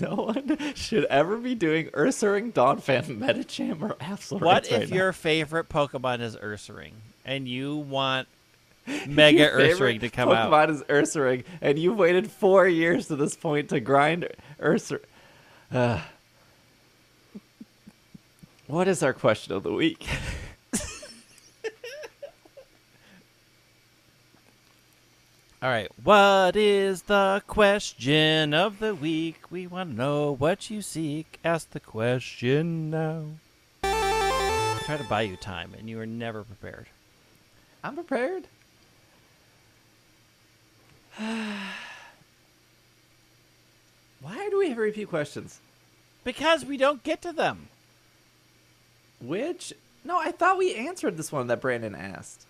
Speaker 1: No one should ever be doing Ursaring, Donphan, Medicham, or Absol.
Speaker 2: What if your favorite Pokemon is Ursaring, and you want Mega Ursaring to come out?
Speaker 1: Pokemon is Ursaring, and you've waited 4 years to this point to grind Ursaring. What is our question of the week?
Speaker 2: All right. What is the question of the week? We want to know what you seek. Ask the question now. I try to buy you time, and you are never prepared.
Speaker 1: I'm prepared. Why do we have repeat questions?
Speaker 2: Because we don't get to them.
Speaker 1: Which? No, I thought we answered this one that Brandon asked.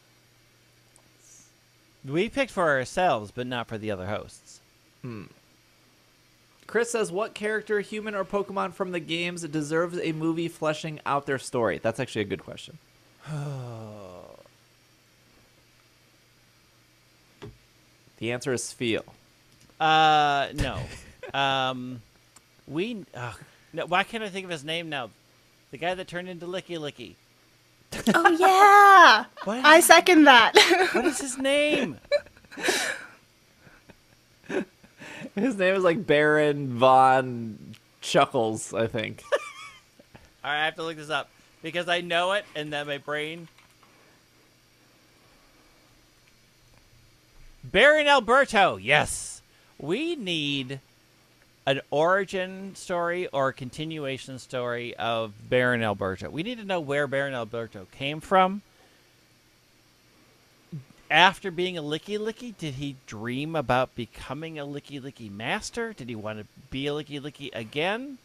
Speaker 2: We picked for ourselves, but not for the other hosts.
Speaker 1: Chris says, what character, human or Pokemon from the games deserves a movie fleshing out their story? That's actually a good question. The answer is Spheal.
Speaker 2: No. No, why can't I think of his name now? The guy that turned into Licky Licky.
Speaker 3: Oh, yeah.
Speaker 2: What?
Speaker 3: I second that.
Speaker 2: What is his name?
Speaker 1: His name is like Baron Von Chuckles, I think.
Speaker 2: All right, I have to look this up because I know it, and then my brain. Baron Alberto, yes. We need an origin story or a continuation story of Baron Alberto. We need to know where Baron Alberto came from. After being a Licky Licky, did he dream about becoming a Licky Licky master? Did he want to be a Licky Licky again?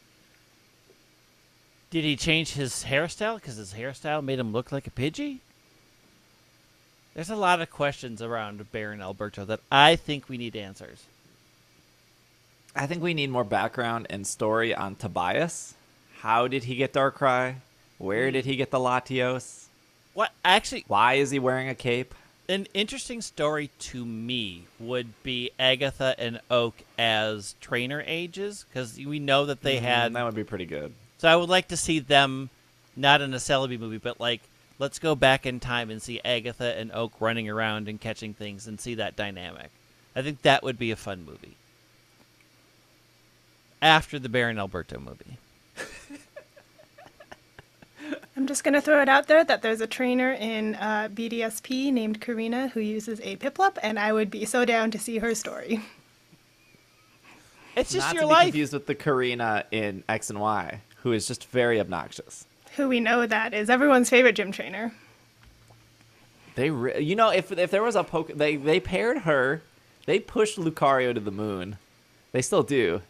Speaker 2: Did he change his hairstyle because his hairstyle made him look like a Pidgey? There's a lot of questions around Baron Alberto that I think we need answers.
Speaker 1: I think we need more background and story on Tobias. How did he get Darkrai? Where did he get the Latios?
Speaker 2: What actually?
Speaker 1: Why is he wearing a cape?
Speaker 2: An interesting story to me would be Agatha and Oak as trainer ages, because we know that they had.
Speaker 1: That would be pretty good.
Speaker 2: So I would like to see them, not in a Celebi movie, but like, let's go back in time and see Agatha and Oak running around and catching things and see that dynamic. I think that would be a fun movie. After the Baron Alberto movie.
Speaker 3: I'm just going to throw it out there that there's a trainer in BDSP named Karina who uses a Piplup, and I would be so down to see her story.
Speaker 2: It's just
Speaker 1: Not
Speaker 2: your
Speaker 1: to be
Speaker 2: life.
Speaker 1: confused with the Karina in X and Y, who is just very obnoxious.
Speaker 3: Who we know that is everyone's favorite gym trainer.
Speaker 1: If there was a they paired her, they pushed Lucario to the moon. They still do.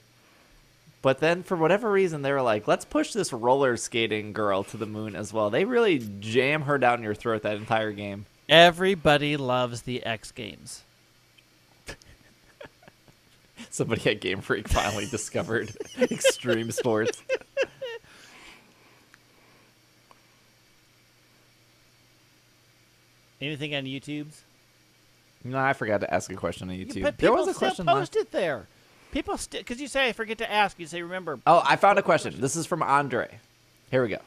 Speaker 1: But then, for whatever reason, they were like, let's push this roller skating girl to the moon as well. They really jam her down your throat that entire game.
Speaker 2: Everybody loves the X Games.
Speaker 1: Somebody at Game Freak finally discovered extreme sports.
Speaker 2: Anything on YouTube's?
Speaker 1: No, I forgot to ask a question on YouTube.
Speaker 2: But
Speaker 1: There
Speaker 2: people
Speaker 1: was a
Speaker 2: still
Speaker 1: question
Speaker 2: post
Speaker 1: left.
Speaker 2: it there. People still, because you say I forget to ask. You say remember.
Speaker 1: Oh, I found a question. This is from Andre. Here we go.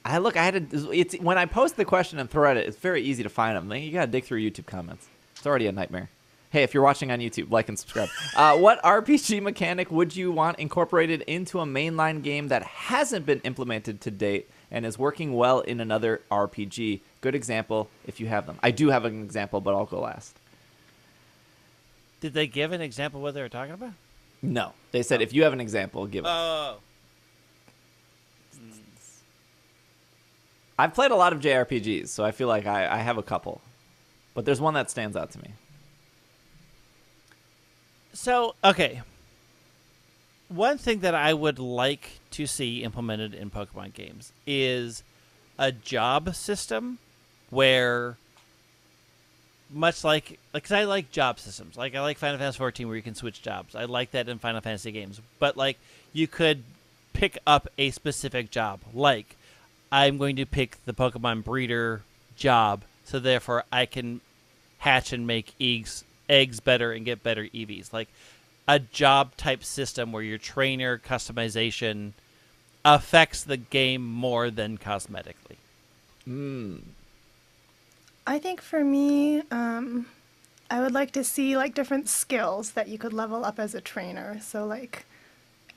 Speaker 1: It's when I post the question and thread it, it's very easy to find them. You gotta dig through YouTube comments. It's already a nightmare. Hey, if you're watching on YouTube, like and subscribe. What RPG mechanic would you want incorporated into a mainline game that hasn't been implemented to date and is working well in another RPG? Good example if you have them. I do have an example, but I'll go last.
Speaker 2: Did they give an example of what they were talking about?
Speaker 1: No. They said if you have an example, give it.
Speaker 2: Oh.
Speaker 1: I've played a lot of JRPGs, so I feel like I have a couple. But there's one that stands out to me.
Speaker 2: So, okay. One thing that I would like to see implemented in Pokemon games is a job system where, much like, because I like job systems. Like, I like Final Fantasy XIV where you can switch jobs. I like that in Final Fantasy games. But, like, you could pick up a specific job. Like, I'm going to pick the Pokemon breeder job, so therefore I can hatch and make eggs better and get better EVs. Like, a job type system where your trainer customization affects the game more than cosmetically.
Speaker 3: I think for me, I would like to see like different skills that you could level up as a trainer. So like,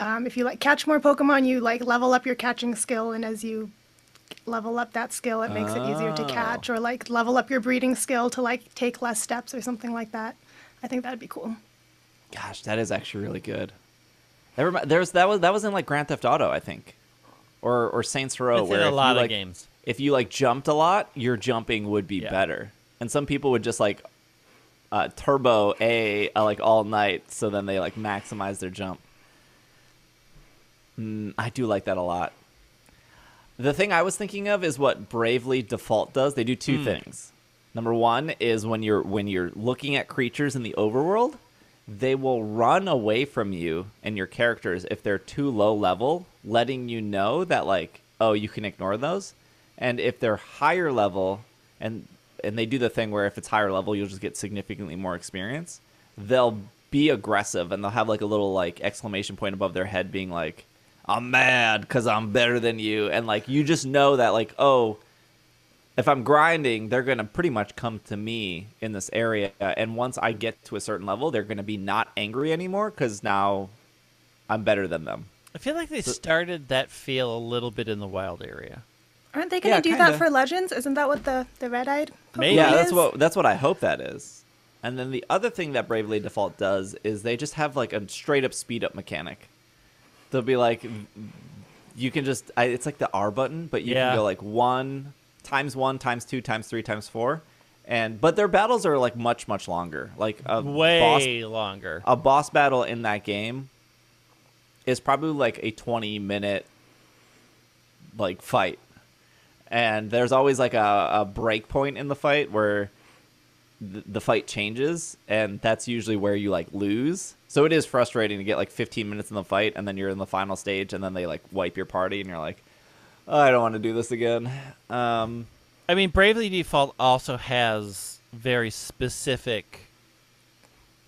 Speaker 3: if you like catch more Pokemon, you like level up your catching skill, and as you level up that skill, it makes it easier to catch, or like level up your breeding skill to like take less steps or something like that. I think that'd be cool.
Speaker 1: Gosh, that is actually really good. That was in like Grand Theft Auto, I think, or Saints Row,
Speaker 2: It's
Speaker 1: where
Speaker 2: in a
Speaker 1: if
Speaker 2: lot
Speaker 1: you,
Speaker 2: of
Speaker 1: like,
Speaker 2: games.
Speaker 1: if you like jumped a lot, your jumping would be better. And some people would just like turbo like all night, so then they like maximize their jump. I do like that a lot. The thing I was thinking of is what Bravely Default does. They do two things. Number one is when you're looking at creatures in the overworld, they will run away from you and your characters if they're too low level, letting you know that like, oh, you can ignore those. And if they're higher level, and they do the thing where if it's higher level, you'll just get significantly more experience. They'll be aggressive and they'll have like a little like exclamation point above their head being like, I'm mad because I'm better than you. And like, you just know that like, oh, if I'm grinding, they're going to pretty much come to me in this area. And once I get to a certain level, they're going to be not angry anymore because now I'm better than them.
Speaker 2: I feel like they started that feel a little bit in the wild area.
Speaker 3: Aren't they going to do
Speaker 1: kinda.
Speaker 3: that for Legends? Isn't that what the red-eyed Pokemon
Speaker 2: Maybe.
Speaker 1: Yeah,
Speaker 3: is?
Speaker 1: that's what I hope that is. And then the other thing that Bravely Default does is they just have like a straight up speed up mechanic. They'll be like, you can just, it's like the R button, but you can go like 1 times 1 times 2 times 3 times 4. But their battles are like much, much longer. Like
Speaker 2: way longer.
Speaker 1: A boss battle in that game is probably like a 20-minute like fight. And there's always like a break point in the fight where the fight changes, and that's usually where you like lose. So it is frustrating to get like 15 minutes in the fight, and then you're in the final stage, and then they like wipe your party, and you're like, oh, I don't want to do this again.
Speaker 2: I mean, Bravely Default also has very specific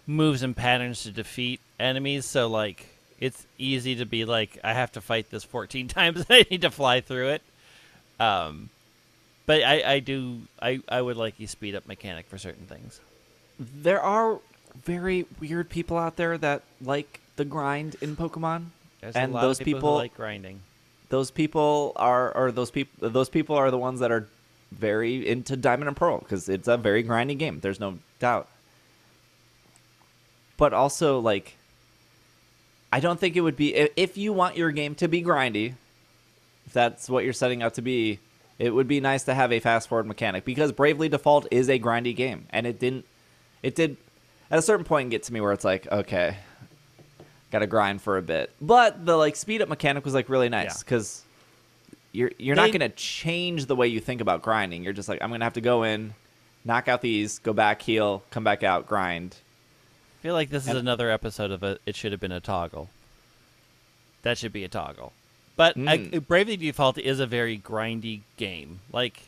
Speaker 2: moves and patterns to defeat enemies, so like it's easy to be like, I have to fight this 14 times, and I need to fly through it. But I would like a speed up mechanic for certain things.
Speaker 1: There are very weird people out there that like the grind in Pokemon.
Speaker 2: There's
Speaker 1: and
Speaker 2: a lot
Speaker 1: those
Speaker 2: of people
Speaker 1: people
Speaker 2: who like grinding.
Speaker 1: those people are those people are the ones that are very into Diamond and Pearl because it's a very grindy game. There's no doubt. But also, like, I don't think it would be if you want your game to be grindy. If that's what you're setting out to be, it would be nice to have a fast forward mechanic because Bravely Default is a grindy game, and it did at a certain point get to me where it's like, okay, gotta grind for a bit. But the like speed up mechanic was like really nice because you're not gonna change the way you think about grinding. You're just like, I'm gonna have to go in, knock out these, go back, heal, come back out, grind.
Speaker 2: I feel like this is another episode of It Should Have Been a Toggle. That should be a toggle. But Bravely Default is a very grindy game. Like,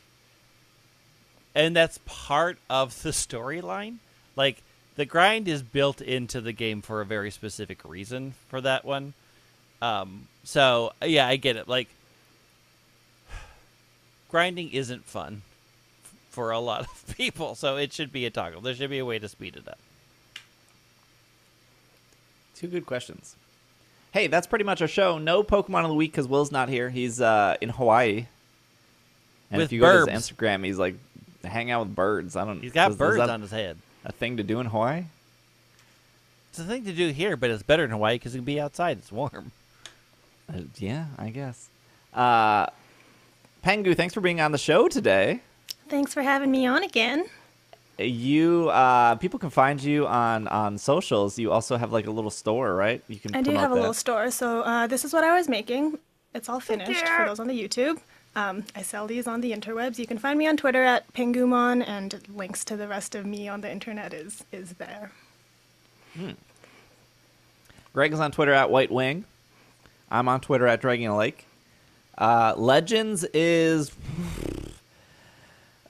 Speaker 2: and that's part of the storyline. Like, the grind is built into the game for a very specific reason for that one. So, yeah, I get it. Like, grinding isn't fun for a lot of people, so it should be a toggle. There should be a way to speed it up.
Speaker 1: Two good questions. Hey, that's pretty much our show. No Pokemon of the week because Will's not here. He's in Hawaii. And
Speaker 2: With
Speaker 1: if you go to
Speaker 2: birds.
Speaker 1: his Instagram, he's like, hang out with birds. I don't.
Speaker 2: He's got
Speaker 1: is
Speaker 2: birds
Speaker 1: that
Speaker 2: on his head.
Speaker 1: a thing to do in Hawaii?
Speaker 2: It's a thing to do here, but it's better in Hawaii because it can be outside. It's warm.
Speaker 1: Yeah, I guess. Pengu, thanks for being on the show today.
Speaker 3: Thanks for having me on again.
Speaker 1: You people can find you on socials. You also have like a little store, right? You can.
Speaker 3: I do
Speaker 1: promote
Speaker 3: have a
Speaker 1: that.
Speaker 3: little store. So this is what I was making. It's all finished for those on the YouTube. I sell these on the interwebs. You can find me on Twitter at Pingumon, and links to the rest of me on the internet is there.
Speaker 1: Greg is on Twitter at White Wing. I'm on Twitter at Dragon Lake. Legends is.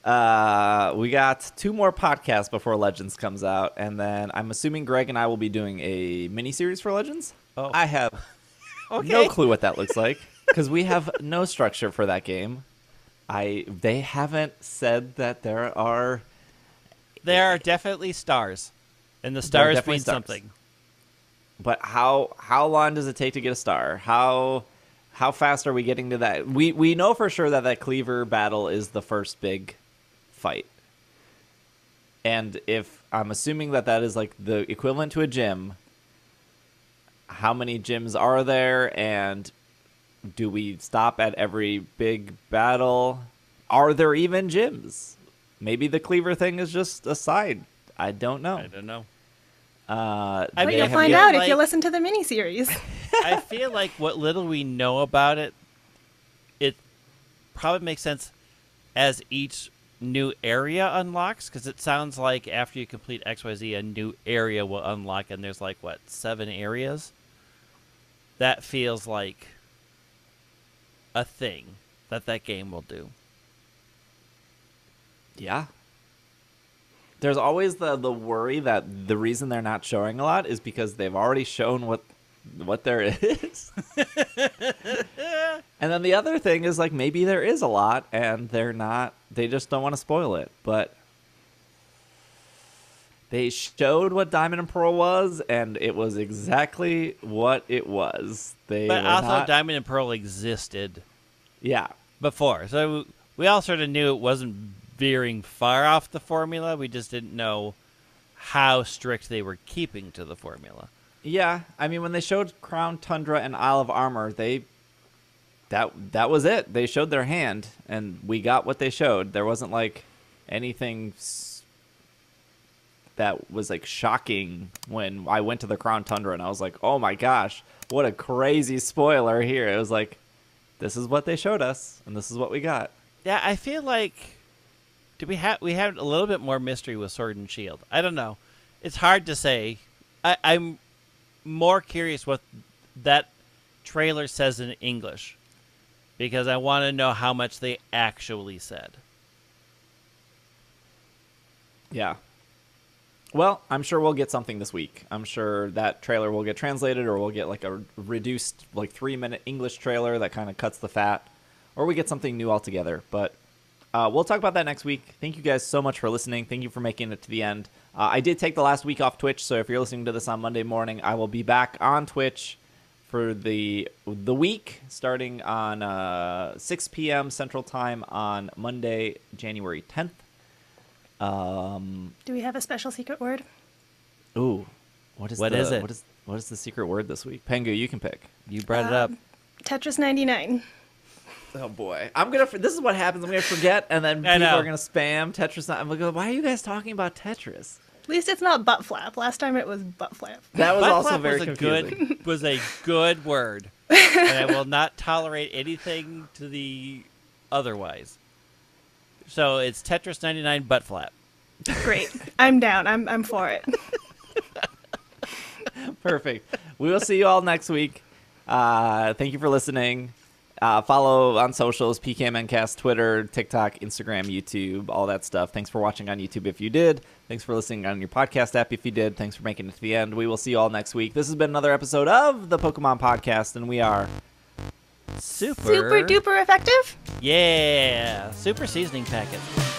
Speaker 1: We got 2 more podcasts before Legends comes out, and then I'm assuming Greg and I will be doing a mini-series for Legends.
Speaker 2: Oh.
Speaker 1: I have no clue what that looks like, because we have no structure for that game. They haven't said that there are...
Speaker 2: There are definitely stars, and the stars
Speaker 1: definitely
Speaker 2: mean
Speaker 1: stars.
Speaker 2: something.
Speaker 1: But how long does it take to get a star? How fast are we getting to that? We know for sure that cleaver battle is the first big fight. And if I'm assuming that is like the equivalent to a gym, how many gyms are there, and do we stop at every big battle? Are there even gyms? Maybe the cleaver thing is just a side. I don't know.
Speaker 2: I don't know.
Speaker 3: But
Speaker 1: they
Speaker 3: you'll
Speaker 1: have
Speaker 3: find
Speaker 1: yet-
Speaker 3: out if
Speaker 2: like-
Speaker 3: you listen to the miniseries.
Speaker 2: I feel like what little we know about it, it probably makes sense as each new area unlocks, because it sounds like after you complete XYZ, a new area will unlock, and there's like, what, 7 areas? That feels like a thing that game will do.
Speaker 1: Yeah. There's always the worry that the reason they're not showing a lot is because they've already shown what there is. And then the other thing is, like, maybe there is a lot and they just don't want to spoil it. But they showed what Diamond and Pearl was, and it was exactly what it was.
Speaker 2: But also Diamond and Pearl existed
Speaker 1: Yeah.
Speaker 2: before, so we all sort of knew it wasn't veering far off the formula. We just didn't know how strict they were keeping to the formula.
Speaker 1: Yeah, I mean, when they showed Crown Tundra and Isle of Armor, that was it. They showed their hand, and we got what they showed. There wasn't like anything that was like shocking when I went to the Crown Tundra, and I was like, oh my gosh, what a crazy spoiler here. It was like, this is what they showed us, and this is what we got.
Speaker 2: Yeah, I feel like we had a little bit more mystery with Sword and Shield. I don't know. It's hard to say. I'm more curious what that trailer says in English, because I want to know how much they actually said.
Speaker 1: Yeah. Well, I'm sure we'll get something this week. I'm sure that trailer will get translated, or we'll get like a reduced, like 3-minute English trailer that kind of cuts the fat, or we get something new altogether. But we'll talk about that next week. Thank you guys so much for listening. Thank you for making it to the end. I did take the last week off Twitch, so if you're listening to this on Monday morning, I will be back on Twitch for the week, starting on 6 p.m. Central Time on Monday, January 10th.
Speaker 3: Do we have a special secret word?
Speaker 1: Ooh, what is
Speaker 2: it?
Speaker 1: What is the secret word this week? Pengu, you can pick.
Speaker 2: You brought it up.
Speaker 3: Tetris 99.
Speaker 1: Oh boy, this is what happens. I'm gonna forget, and then people are gonna spam Tetris. I'm gonna go, why are you guys talking about Tetris?
Speaker 3: At least it's not butt flap. Last time it was butt flap.
Speaker 1: That was
Speaker 2: Butt
Speaker 1: also
Speaker 2: flap
Speaker 1: very confusing.
Speaker 2: was a good word, and I will not tolerate anything to the otherwise. So it's Tetris 99 butt flap.
Speaker 3: Great. I'm down. I'm for it.
Speaker 1: Perfect. We will see you all next week. Thank you for listening. Follow on socials, PKMNcast, Twitter, TikTok, Instagram, YouTube, all that stuff. Thanks for watching on YouTube if you did. Thanks for listening on your podcast app if you did. Thanks for making it to the end. We will see you all next week. This has been another episode of the Pokemon Podcast, and we are
Speaker 2: Super
Speaker 3: duper effective.
Speaker 2: Yeah. Super seasoning packets.